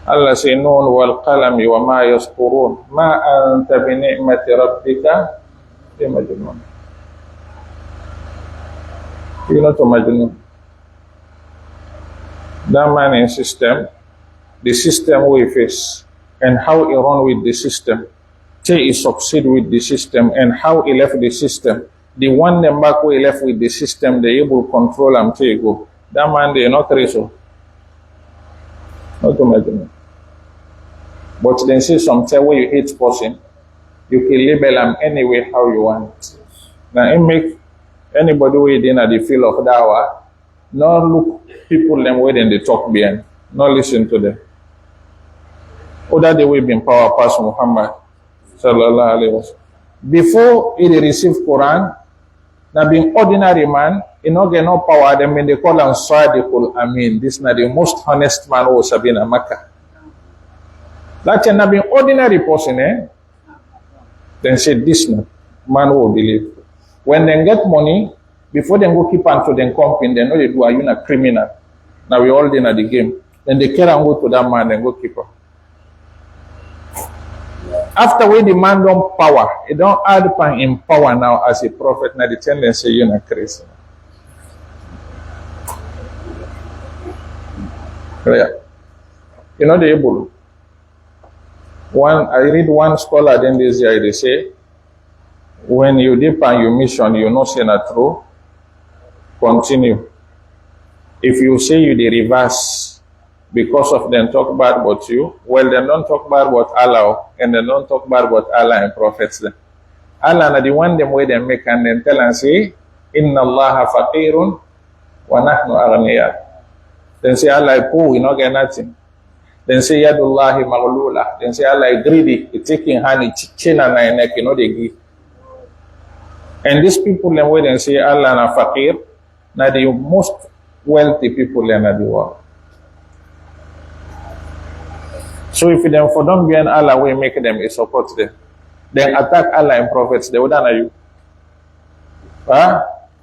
S2: Allah say nun wal qalami wa ma yasqurun ma anta bi ni'mati rabbika bi majnun. You not to majnun. That man in system, the system we face, and how he run with the system, till he succeed with the system, and how he left the system. The one them back where he left with the system, they able to control him till he go. That man they not racial. Not to imagine. But then say sometimes when you hate person, you can label them anyway how you want. Now it make anybody who is in the field of dawah, not look people them where they talk behind, not listen to them. Other the way been power past Muhammad sallallahu alaihi wasallam. Before he received Quran, now being ordinary man, You know, get no power, them when they call him Sadiqul Amin. This is not the most honest man who was in Makkah. That can be an ordinary person, eh? Then say this man will believe. When they get money, before they go keep unto them company, they know they do are you a criminal. Now we all in at the game. Then they care and go to that man and go keep her. After we demand on power, it don't add pan in power now as a prophet. Now the tendency you na crazy. Yeah. You know the able. I read one scholar then this year, they say, when you dip on your mission, you know say not true, continue. If you say you the reverse, because of them talk bad about you, well, they don't talk bad about Allah, and they don't talk bad about Allah and prophets. Then. Allah na the one them way they make and then tell and say, Inna Allah faqirun wa nahnu aghniya. Then say Allah poor, we not get nothing. Then say Yadullahi maghlula. Then say Allah greedy, he taking honey, chain and neck, you know they give. And these people them way they say Allah na faqir, na the most wealthy people in the world. So if them for don't be an Allah way make them a support them, then attack Allah and prophets, they would honor you.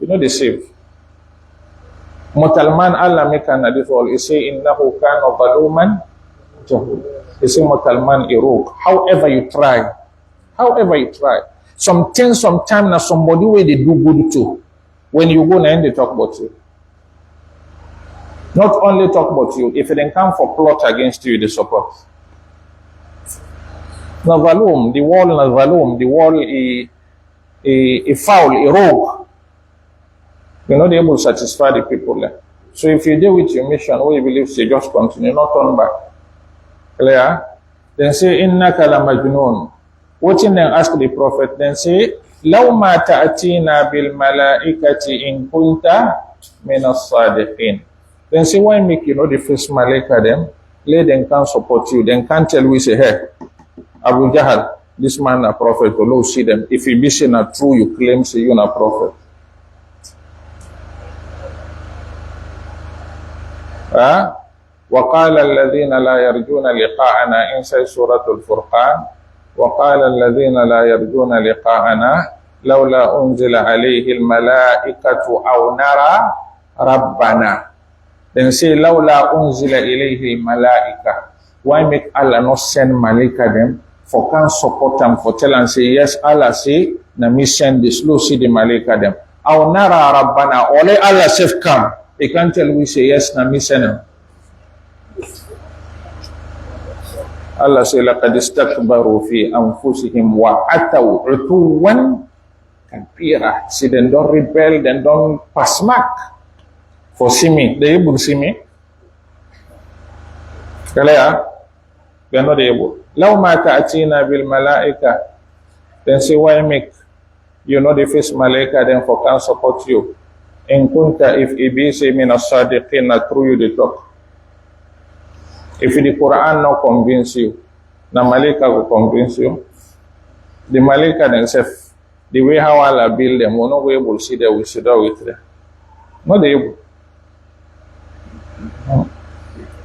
S2: You know they save. Mutalman Allah make an this all. He say innahu kana zaluman jahul. He say Mutalman iruk. However you try, sometime now somebody where they do good too. When you go and they talk about you. Not only talk about you, if they come for plot against you, they support. Na valum, the wall a foul, a rogue. You're not able to satisfy the people there. So if you deal with your mission, what you believe, say just continue, not turn back. Clear? Then say, innaka la majnun. What in then ask the Prophet, then say, law ma ta'atina bil malaikati in kunta min as-sadiqin. Then say, why make you know the first malaika them? Let them can support you. Then can't tell we say, hey, Abu Jahal, this man a prophet, or see them. If you be saying a true, you claim say you a prophet. وقال الذين لا يرجون لقاءنا إن سورة الفرقان وقال الذين لا يرجون لقاءنا لولا أنزل عليه الملائكة أو نرى ربنا. Then say لولا أنزل إليه الملائكة. Why make Allah not send malaika them for can support them for tell and say yes Allah say na me send this low see the malaika them. أو نرى ربنا. Only Allah safe come. They can't tell we say yes na me send them. Allah say لقد استكبروا في أنفسهم وأتوا عتوا كبيرا. See them don't rebel, then don't pass mark for see me. They able to see me. Clear? They're not able. لو ما تأتينا بالملائكة. Then say why make you know the first malaika then for can support you. In kunta if it say min as-sadiqin na true you the talk. If the Quran not convince you, the malaika will convince you. The malaika themselves, the way how Allah build them, will not be able to see them, we sit down with them. Not able.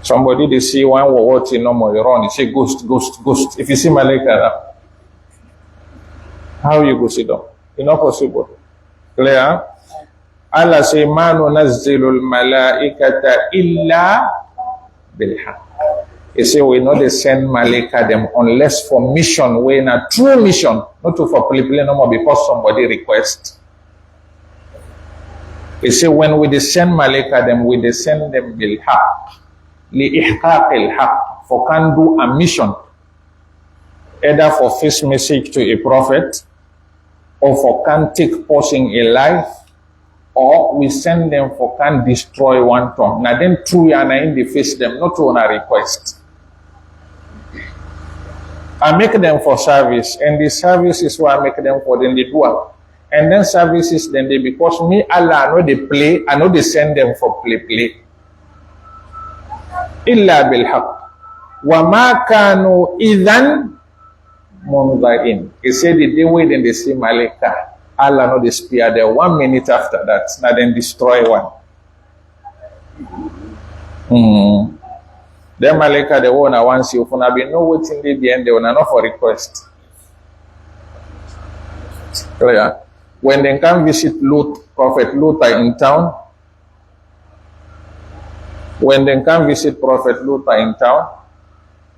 S2: Somebody they see one what in normal, they run, they say ghost, ghost, ghost. If you see malaika, how you go sit down? It's not possible. Clear? Allah say, "Ma nunazzilul malaikata illa bilhaq." He say, "We not they send malaika them unless for mission, when a true mission, not to for play no more because somebody request." He say, "When we send malaika them, we send them bilhaq, li ihqaqil haq, for can do a mission, either for first message to a prophet, or for can take person a life." Or we send them for can destroy one tongue. Now then true and in the face them, not on a request. I make them for service, and the service is why I make them for then they do it. And then services then they because me Allah I know they play, I know they send them for play. Illa bil haqq. Wa ma kanu idhan munzarin. He said the day when they see malaika. Allah no dey spare there 1 minute after that, now then destroy one. Then Malaika the one I want see if una be know wetin dey the end, they una not for request. Clear? When they come visit Prophet Lut in town, in town,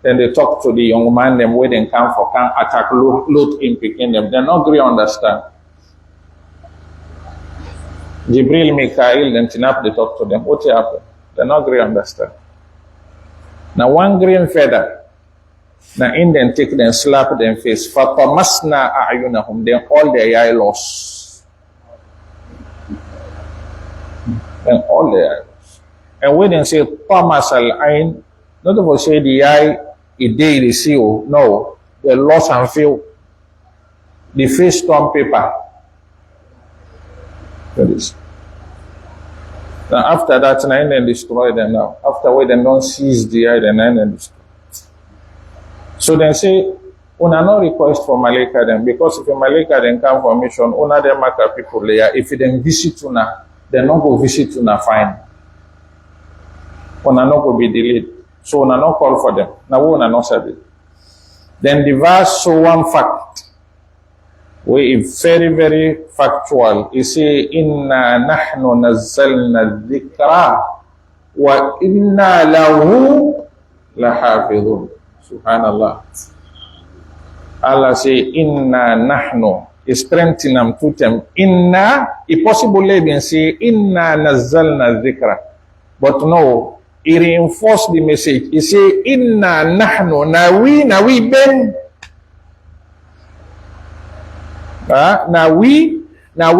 S2: then they talk to the young man them where they come for can attack Lut in picking them. They not really understand. Jibril, Mikael, then Tinap, they talk to them. What happened? They not really understand. Now one green feather, now in them take them, slap them face. Fatamasna a'yunahum, then all their eye lost. Then all their eye lost. And when they say Tamas al-ain, not of say the eye, it day they see, no, they lost and feel. The face torn paper. That is. Now after that, then destroy them now. After where they don't seize the eye, then destroy. So they say, una no request for Malaika then, because if a Malaika then come for mission, una them make people there. If they visit una, they not go visit una fine. Una not go be delayed. So una no call for them. Now una no sabi. Then the verse so one fact, where is very, very factual. It say, Inna nahnu nazzalna dhikra wa inna lahu lahafidhun. Subhanallah. Allah say, Inna nahnu. Strengthen to them. Inna, it possible even say, Inna nazzalna dhikra. But no, he reinforced the message. He say, Inna nahnu, na we ben. Now we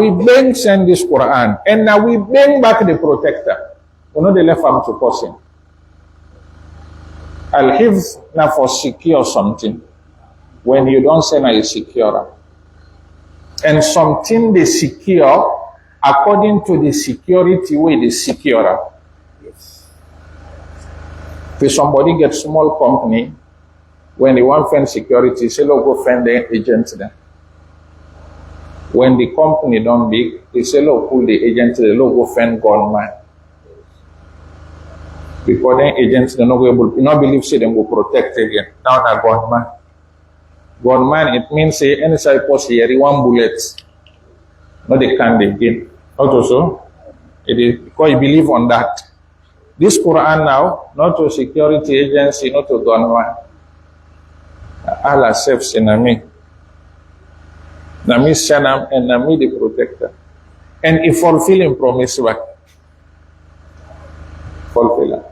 S2: bring send this Quran, and now we bring back the protector. We know the left arm to person. Al-Hifz now for secure something. When you don't say now you secure. And something they secure according to the security way they secure. If somebody gets small company, when they want find security, say look, go find the agent there. When the company don't big, they say look, pull the agent there, look, go find gunman. Because then agents they not go able, you not believe say them go protect again. Now that gunman. Gunman it means say any side post here, 1 bullet. Not they can't again. Not also. It is because you believe on that. This Quran now, not to security agency, not to gunman. Allah saves in me. Nami Shanam and Nami the protector. And if fulfilling promise back. Fulfill.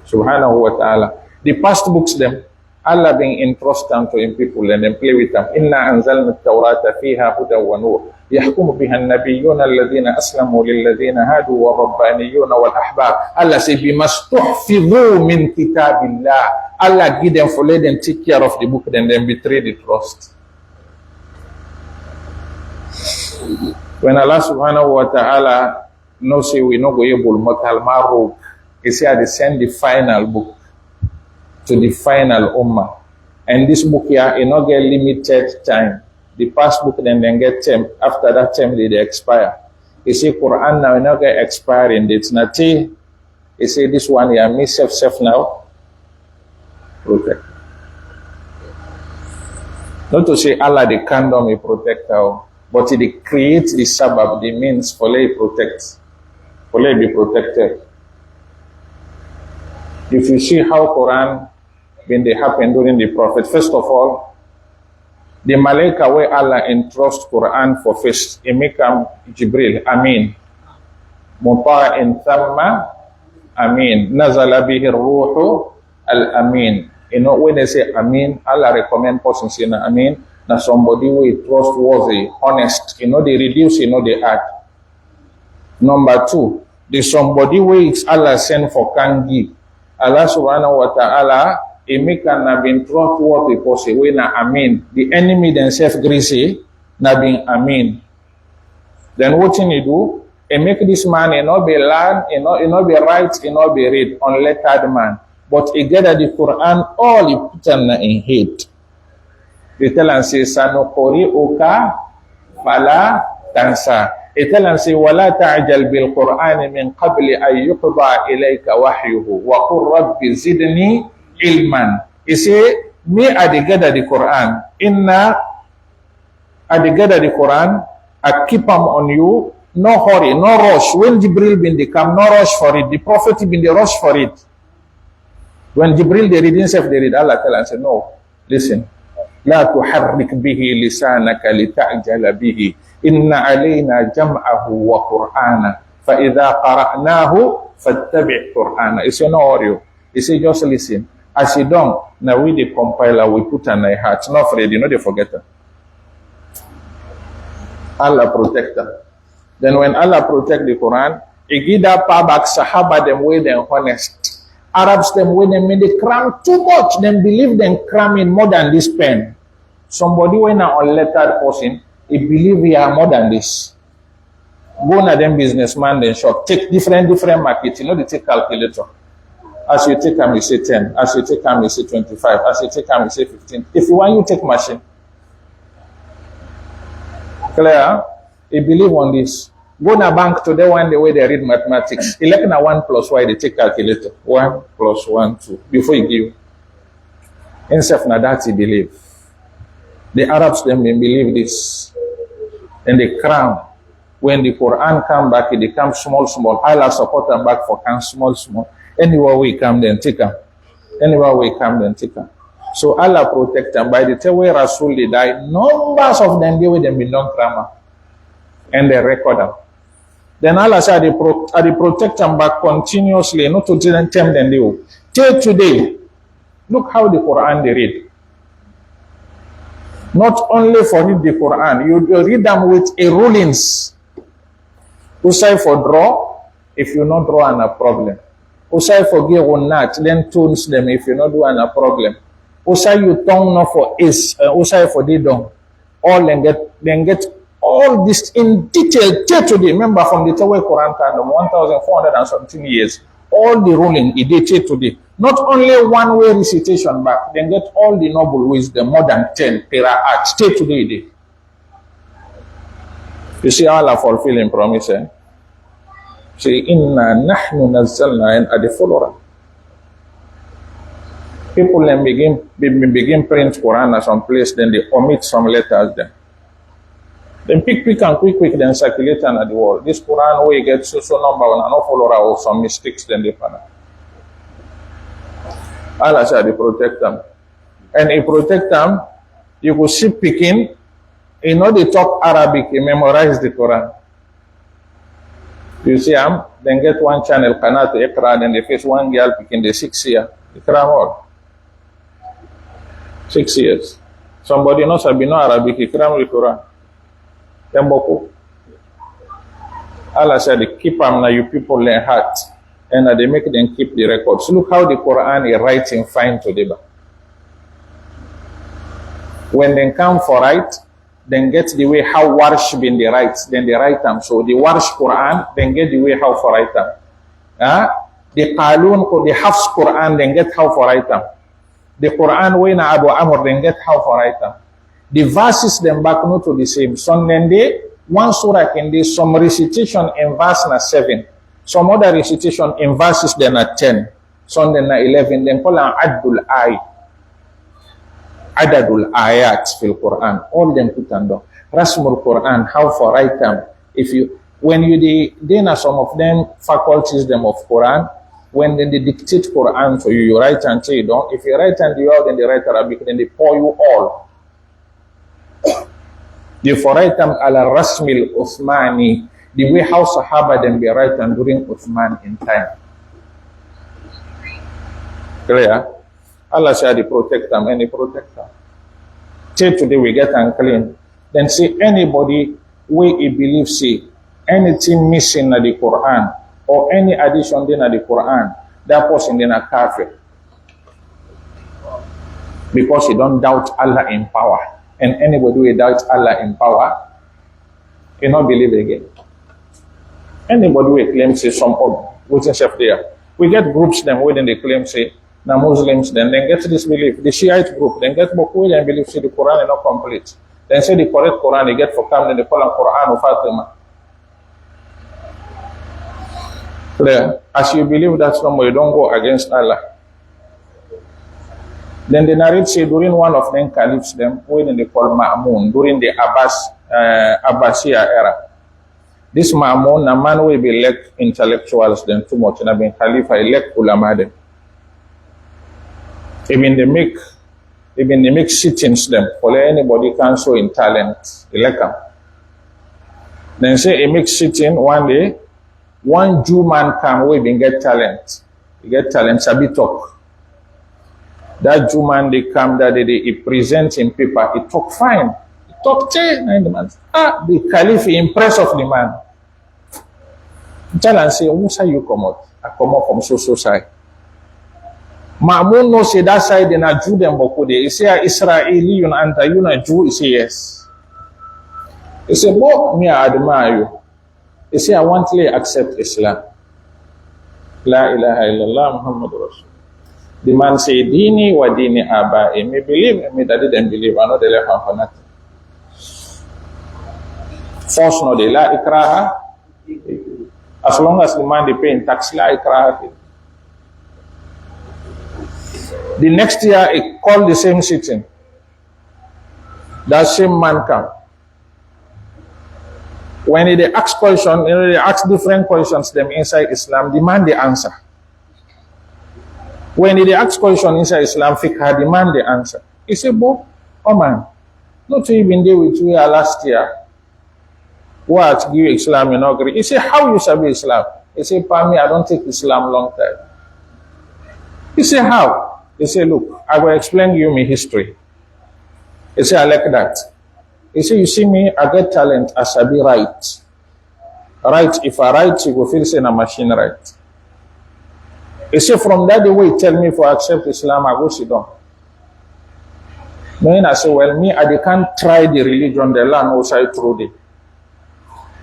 S2: Subhanahu wa ta'ala. The past books them, Allah being entrusted to him people and then play with them. Inna anzalna at-tawrata fiha huda wa nur. يحكم بها النبيون الذين أسلموا للذين هادوا والربانيون والأحبار. Allah said, بما استحفظوا من كتاب الله. Allah give them for let them take care of the book and then betray the trust. When Allah subhanahu wa ta'ala no say we no go able makal maruk, he said they send the final book to the final ummah. And this book here, it not get limited time. The past book then get term. After that term, they expire. He say Quran now not get expiring dates. Nati, he say this one here, me self now. Protect. Not to say Allah the condom a protector, but he creates the sabab, the means for lay protect, for lay be protected. If you see how Quran when they happen during the Prophet, first of all, the Malaika where Allah entrust Quran for first, he make Jibril, Amin. Muta'in thamma, Amin. Nazala bihi ruhu, al-Amin. You know, when they say Amin, Allah recommend person saying Amin, now somebody who is trustworthy, honest, you know, they reduce, you know, they add. Number 2, the somebody who is Allah send for can give. Allah subhanahu wa ta'ala, he make na been trustworthy person when na Amin. The enemy themselves greasy, na been Amin. Then what he do? He make this man, he not be learn, he not be right, he not be read, unlettered man. But he gather the Quran, all he put in head. They tell and say, Sanukori Oka fala tansa. It tells us, وَلَا تَعْجَلْ بِالْقُرْآنِ مِنْ قَبْلِ أَنْ يُقْضَى إِلَيْكَ وَحْيُهُ وَقُلْ رَبِّ زِدْنِي عِلْمًا. He say, me I gather the Quran. Inna I gather the Quran, I keep them on you, no hurry, no rush. When Jibril bin they come, no rush for it. The Prophet bin they rush for it. When Jibril they read himself, they read, Allah tell and say, no, listen. لا تحرك به لسانك لتعجل به إن علينا جمعه وقرآنه فإذا قرأناه فاتبع قرآنه. It's no audio. He say just listen. As you don't, now we the compiler we put on their hearts. Not afraid, you know they forget them. Allah protect them. Then when Allah protect the Quran, he give that power back Sahaba them way them honest. Arabs them way them made they cram too much. Them believe them cramming more than this pen. Somebody when a unlettered person, he believe we are more than this. Go na them businessman then shop. Take different market. You know they take calculator. As you take them, you say 10. As you take them, you say 25. As you take them, you say 15. If you want, you take machine. Clear? He believe on this. Go na bank today one the way they read mathematics. Elect na 1 plus y they take calculator. 1 plus 1, 2. Before you give. Himself na that he believe. The Arabs them they believe this. And they cram. When the Quran come back, it becomes small. Allah support them back for come small. Anywhere we come, then take them. Anywhere we come, then take them. So Allah protect them. By the time where Rasul they die, numbers of them they with them be non-grammar. And they record them. Then Allah said, they protect them back continuously, not to them them they will. Till today, look how the Quran they read. Not only for read the Quran, you read them with a rulings. Usai for draw, if you not draw and a problem. Usai for give or not, then tunes them if you not do and a problem. Usai you tongue not for is, usai for they don't. All then get all this in detail till today. Remember from the Tawai Quran Kingdom, 1,417 years. All the ruling it did till today. Not only one way recitation back, then get all the noble wisdom, more than 10 qira'at, stay today. You see Allah fulfilling promise. See, inna nahnu nazzalna and the follower. People then begin print Quran at some place, then they omit some letters there. Then pick and quick, then circulate at the wall. This Quran where you get so number one and no follower or some mistakes, then they find. Allah said, He protect them. And He protect them, you could see picking, you know they talk Arabic, He memorize the Quran. You see them, then get one channel, Qanat Iqra, then they face one girl picking the 6 year. Iqra more. 6 years. Somebody knows Sabi no Arabic, Iqra the Quran. Then Boko. Allah said, keep them now, you people learn heart. And they make them keep the records. Look how the Quran is writing fine today. When they come for write, then get the way how Warsh been the write, then they write them. So the Warsh Quran, then get the way how for write them. The Qalun, the Hafs Quran, then get how for write them. The Quran way na Abu Amr, then get how for write them. The verses then back not to the same. Some then they, one surah can do some recitation in verse na 7. Some other recitation in verses then at 10. Some then at 11. Then call an Adadul Ayat fil Quran. All them put under. Rasmul Quran, how for write them. If you, when you then are some of them faculties them of Quran, when they dictate Quran for you, you write and say you don't. If you write and you out, then they write Arabic, then they pour you all. They for write them ala Rasmil Uthmani. The way how Sahaba then be right and during Uthman in time. Clear? Allah said He protect them and He protect them. Till today we get unclean. Then see anybody where he believes see anything missing in the Quran or any addition in the Quran, that person then a kafir. Because he don't doubt Allah in power. And anybody who doubts Allah in power, he not believe again. Anybody who claims say some odd, what's yourself there? We get groups them where then they claim say the Muslims then get this belief. The Shiite group then get Bokwil and believe say the Quran is not complete. Then say the correct Quran they get for come, then they call them Quran of Fatima. Clear? As you believe that somebody, don't go against Allah. Then the narrate say during one of them caliphs, them when they call Ma'mun, during the Abbasiya era. This Ma'mun, a man will be elect intellectuals them too much, and I've been Khalifa elect ulama them. Even they make sittings them for anybody can show in talent, elect them. Then say a make sitting one day, one Jew man come we been get talent. He get talent, sabi talk. That Jew man they come that day, he present in paper, he talk fine. He talk 10 man. The Caliph impressed of the man. Tell and say, who say you come out? I come out from so side. Ma'mun no say that side in a Jew them bokude. He say Israeli you anta you na Jew. He say yes. He say, bo me I admire you. He say I want to accept Islam. La ilaha illallah Muhammadur Rasul. The man say dini wa dini aba'i. Me believe, me that didn't believe. I know they left for nothing. Force no de la ikraha. As long as the man they pay in tax, la ikraha. The next year, he called the same sitting. That same man come. When they ask questions, they ask different questions them inside Islam, the man they answer. When they ask questions inside Islam, fiqh, the man they answer. He say, "Bo, oh man, not even there with you last year. What give Islam you not agree?" He say, "How you sabi Islam?" He say, "For me, I don't take Islam long time." He say, "How?" He say, "Look, I will explain you my history." He say, "I like that." He say, "You see me, I get talent as I be right. Right, if I write, you go feel say a machine right." He say, "From that the way he tell me for accept Islam, I go sit down." Then I say, "Well, me, I can't try the religion, the land outside through it."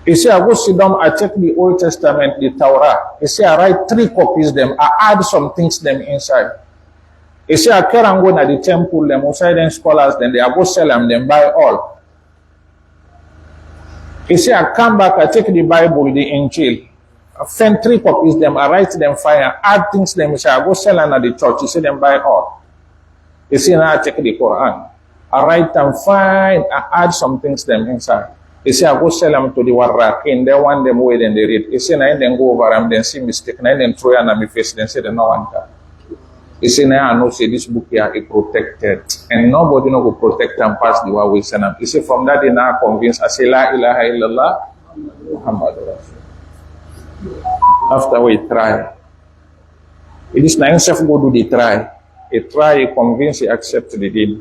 S2: He say, "I go sit down, I take the Old Testament, the Torah." He say, "I write 3 copies them, I add some things them inside." He say, "I carry and go to the temple, them outside them scholars, then they I go sell them buy all." He say, "I come back, I take the Bible, the Injil, I send 3 copies them, I write them fire, add things them, he say, I go sell them at the church." He say, "Them buy all." He say, "Now I take the Quran, I write them fine, I add some things them inside." He say, "I go sell them to the Warrakin, they want them way, then they read." He say, "Now then go over them, then see mistake, now then throw on my face, then say they no want that." He say, "Now I know say this book here is protected, and nobody no go protect and pass the way we send them." He say, "From that day now convinced, I say, La ilaha illallah Muhammadur Rasul." After we try, it is not himself go do the try. He try, he convince, he accept the deal.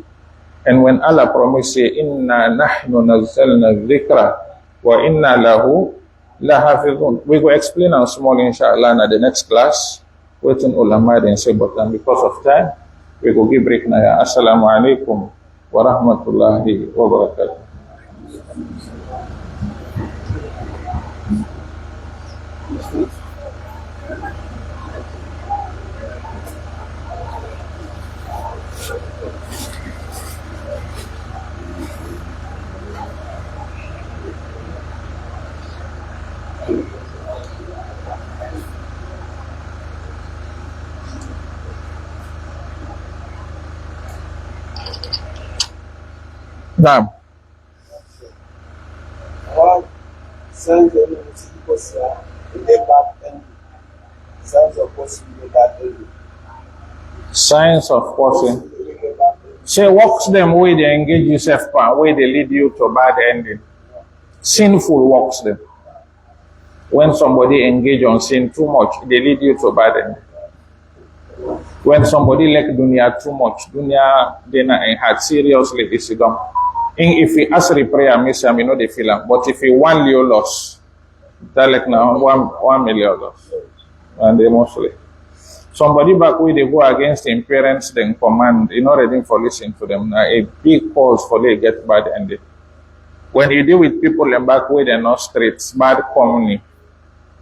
S2: And when Allah promised, say, "Inna nahnu nazzalna dhikra wa inna lahu lahafidhun." We go explain on small inshallah in the next class. Waiting ulama then say, but because of time, we go give break now. Assalamu alaikum wa rahmatullahi wa barakatuh. Naam.
S3: What signs of
S2: Signs of person. Say works them way they engage yourself pa, way they lead you to bad ending. Sinful works them. When somebody engage on sin too much, they lead you to bad ending. When somebody like dunya too much, dunya they not had seriously is done. If we ask the prayer, miss him, you know the feeling. But if you 1 million loss, that like now 1 million loss. And they mostly. Somebody back where they go against their parents, then command, you're not ready for listening to them. Now a big cause for they get bad ending. When you deal with people and back where they're not straight, bad company,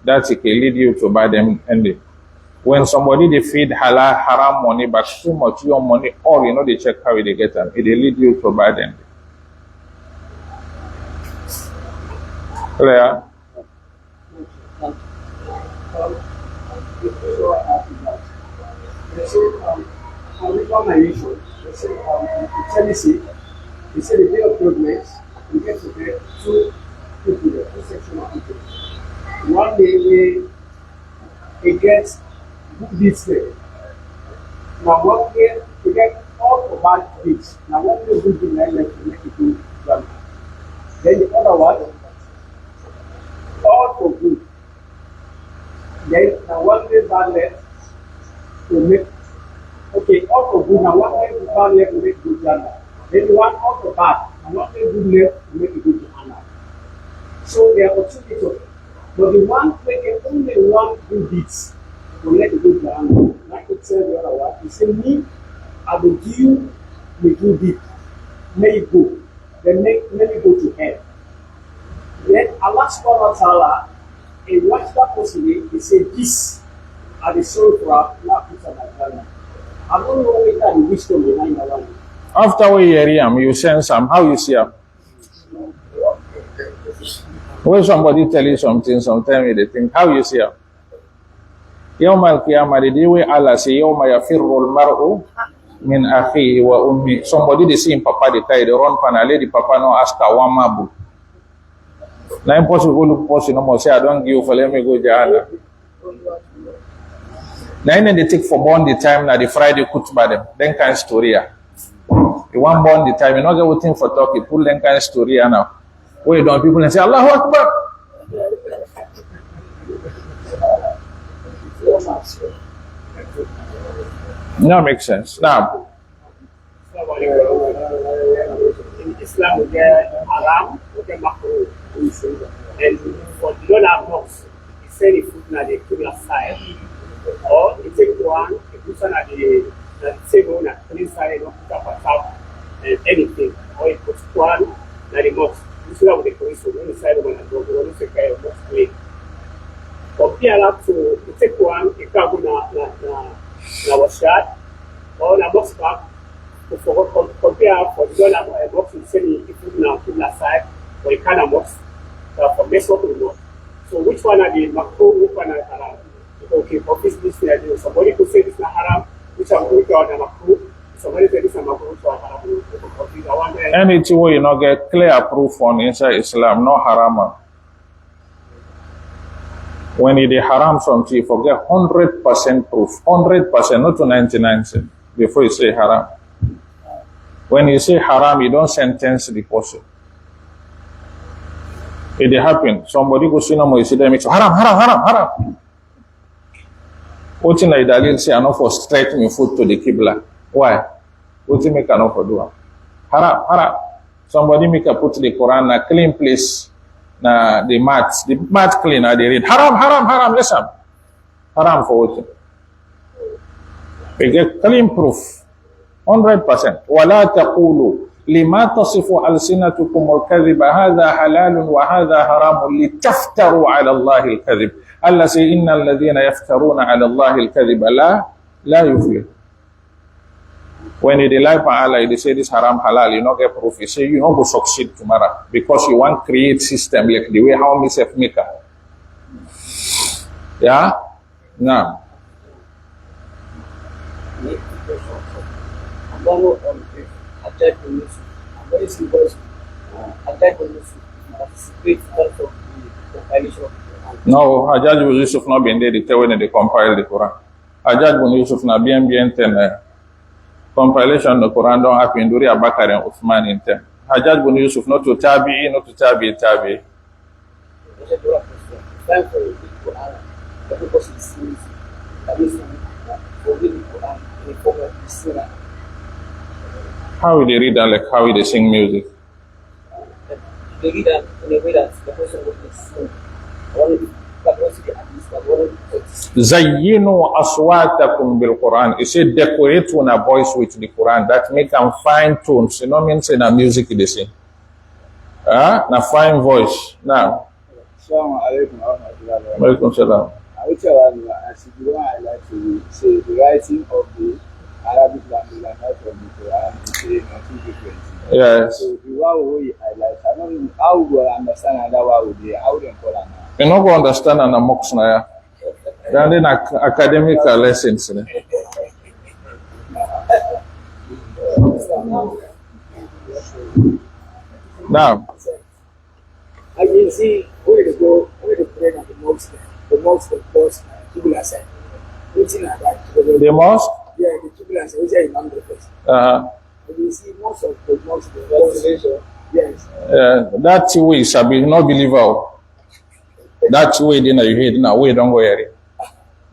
S2: that it can lead you to bad ending. When somebody they feed halal haram money back too much, your money, all you know they check how they get them, it they lead you to bad ending. Clear?
S3: They say, Tennessee, they say the day of judgment, we get to get two people, two sectional people. One day they get good deeds there. Now one day they get all for bad deeds. Now one day good deeds like to make it good. Then the other one, all for good. Then now one day bad left to make, okay, all for good. Now one day bad left to make good jannah. Then the one all for bad. Now one day good left to make it good jannah. So there are two people. But the one making only one good deeds to make it good jannah. Like to tell the other one, he said, me, I will give you the good deed. May it go. Then let me go to hell. Then Allah subhanahu wa ta'ala, in what that person he said, this are the soul for Allah put on my I don't know whether the wisdom behind the one.
S2: After we hear him, you sense him. How you see him? When somebody tell you something, sometimes they think, how you see him? يوم القيامة, the day where Allah say, يوم يفر المرء من أخيه وأمه. Somebody they see him papa, they tie the run panale, the papa no ask a one mabu. Now impossible look possible no more say I don't give you for let me go Jahannam. Now they take for born the time na the Friday kutba them. Then kind story. The one born the time, you not get waiting for talk, you pull them kind story now. Where you don't people and say Allahu Akbar. No make sense. Now
S3: In Islam, we get haram, we get makruh. And for the non-Arabs, he said the food na the Qibla side. Or he take one, he puts on the table, na clean side, not put up a tap and anything. Or he puts one na the mosque. This is how they call it. So when the side one and go, we want to take care of mosque clean. Compare that to he take one, he can go na washad or na mosque park. Compare for the non-Arabs, he said he put na Qibla side or he can mosque. From this one to the north. So which one are the makruh, which one are haram? Okay, for this idea, somebody could say this is haram, which are good or makruh. Somebody say this is makruh, which are haram.
S2: anything where you not get clear proof on inside Islam, no haram. When it is haram something, you forget 100% proof, 100%, not to 99% before you say haram. When you say haram, you don't sentence the person. It happen. Somebody go see no more, you see them, it's haram, haram, haram, haram. What in the Dalil say, I know for straight me foot to the Qibla. Why? What you make an offer do? Haram, haram. Somebody make a put the Quran na clean place, na the mat clean, na they read haram, haram, haram. Listen, haram for what? We get clean proof, 100%. ولا تقولوا لما تصف ألسنتكم الكذب هذا حلال وهذا حرام لتفتروا على الله الكذب. Allah say إن الذين يفترون على الله الكذب لا يفلح. When they lie for Allah, they say this haram halal, you not get proof. You say you not go succeed tomorrow because you want create system like the way how me self maker. Yeah, now. No, Hajjaj bin Yusuf not been there the when they compile the Quran. Hajjaj bin Yusuf na bien 10 compilation of the Quran don't happen during Abakar and Uthman in 10. Hajjaj bin Yusuf not to tabi, not to tabi. How will they read that, like how will they sing music?
S4: They read that in a way that the person would listen.
S2: Zayyinu aswatakum bil Quran. It said decorate one voice with the Quran. That make them fine tones. You know what I mean? Say na music they sing. Na fine voice. Now.
S5: Assalamu alaikum wa rahmatullahi wa barakatuh.
S2: Welcome salam.
S5: I like to say the writing of the Arabic language That's from the Quran. It's saying on two different.
S2: Yes.
S5: So the wow we highlight. I don't know how we will understand another wow there. How they call it now.
S2: You not go understand an amok na ya. Then in academic lessons. Now,
S3: I can see where to go, where to pray at the mosque, the boss, Kibla side. Which is that?
S2: the mosque,
S3: Yeah, the Kibla side, which is Imam the first. And you see most of the mosque, the boss, yes.
S2: that way sabi not believer. That way then you hear now we don't go here.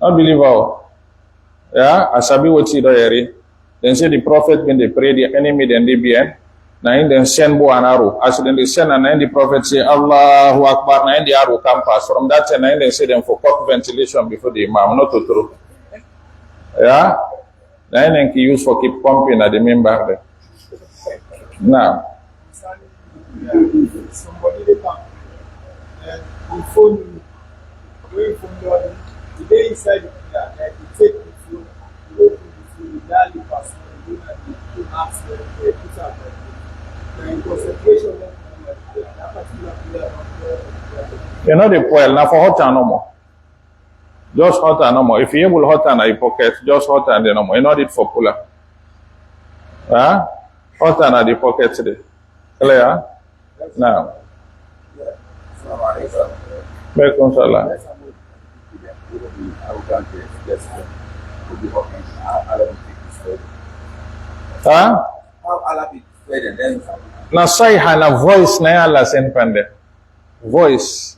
S2: Not believer. Yeah, asabi what you do here. Then say the prophet when they pray the enemy then they be na in then send bow and arrow. As then they send and then the prophet say Allahu Akbar na in the arrow come pass. From that time then they say them for court ventilation before the imam, not to true. Yeah? Then they can use for keep pumping at the member there. Now.
S6: Somebody they come and the phone going from the day inside the car, like you take the phone, you open the phone, you dial the password, you ask them, they put out the concentration that particular player.
S2: You know the poil now for hot and no more. Just hot and no more. If you able hot and in pocket, just hot and no more. You know it for puller. Hot and at the pocket today. Clear? Now. Welcome, Salah. Na say hana voice na ya la senpende. Voice.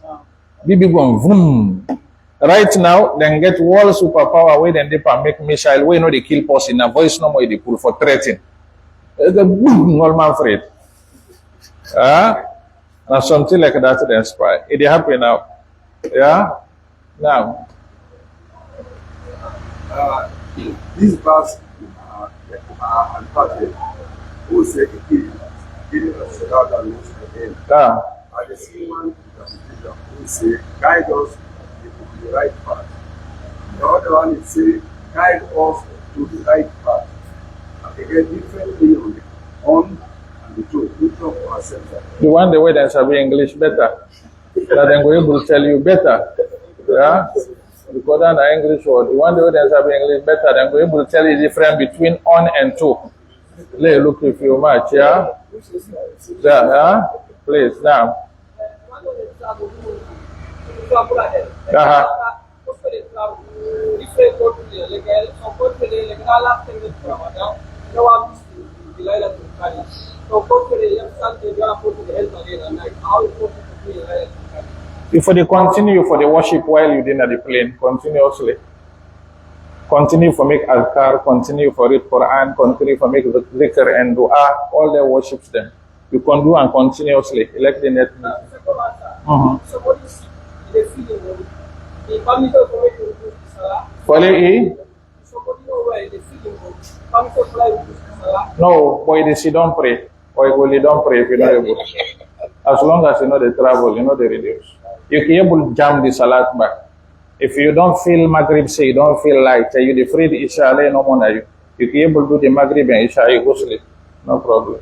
S2: Bibi gon vroom. Right now, then get world superpower where then they make missile where no they kill person. Na voice no more they pull for threatening. The boom normal afraid. Now something like that then spy. It happen now. Yeah? Now.
S5: This verse and Patrick who said giving us without that lose again. At the same one who say guide us to the right path. The other one is say guide us to the right path. And again differently on the on and the two. We talk for ourselves.
S2: The one the way they say English better. That then go able to tell you better. Yeah? Because that the English word. The one the way they say English better, then go able to tell you the difference between on and to. Let's look if you match, yeah? There, yeah? Please, now. If they continue for the worship while you did at the plane, continuously. Continue for make alkar, continue for read Quran, continue for make dhikr and dua, all their worships them. You can do and continuously. Elect the net. No, boy, they see don't pray. Boy, go don't pray if you know able. As long as you know the travel, you know the reduce. You can able to jam the salat back. If you don't feel Maghrib, say you don't feel light, you the free Isha, no more you. You can able to do the Maghrib and Isha, you go sleep. No problem.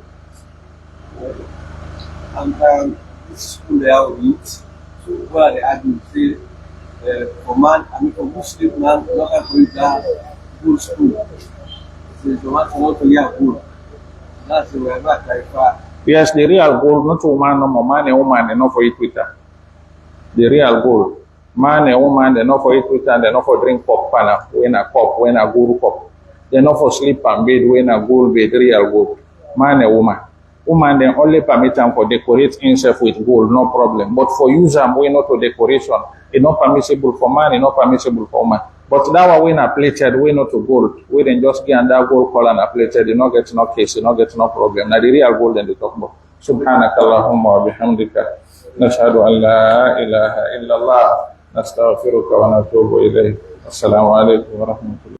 S7: And this school they have eat. So where they argue say for man, I mean for Muslim man, not a good good school. So the one who want to learn good. That's the way back like far.
S2: Yes, the real goal, not woman, no more man and woman, and not for eat with her. The real goal. Man and woman, they're not for eat with her, they're not for drink pop pana, when a cup, when a guru cup. They're not for sleep and bed, when a gold bed, real gold. Man and woman. Woman then only permit them for decorate himself with gold, no problem. But for use them, we not to decoration. It's not permissible for man, it's not permissible for woman. But that one we not plated, we not to gold. We then just get that gold color and plated, you not get no case, you not get no problem. Now the real gold then they talk about. Subhanakallahumma wa bihamdika. Nashhadu an la ilaha illallah. نستغفرك ونتوب إليك. السلام عليكم ورحمة الله.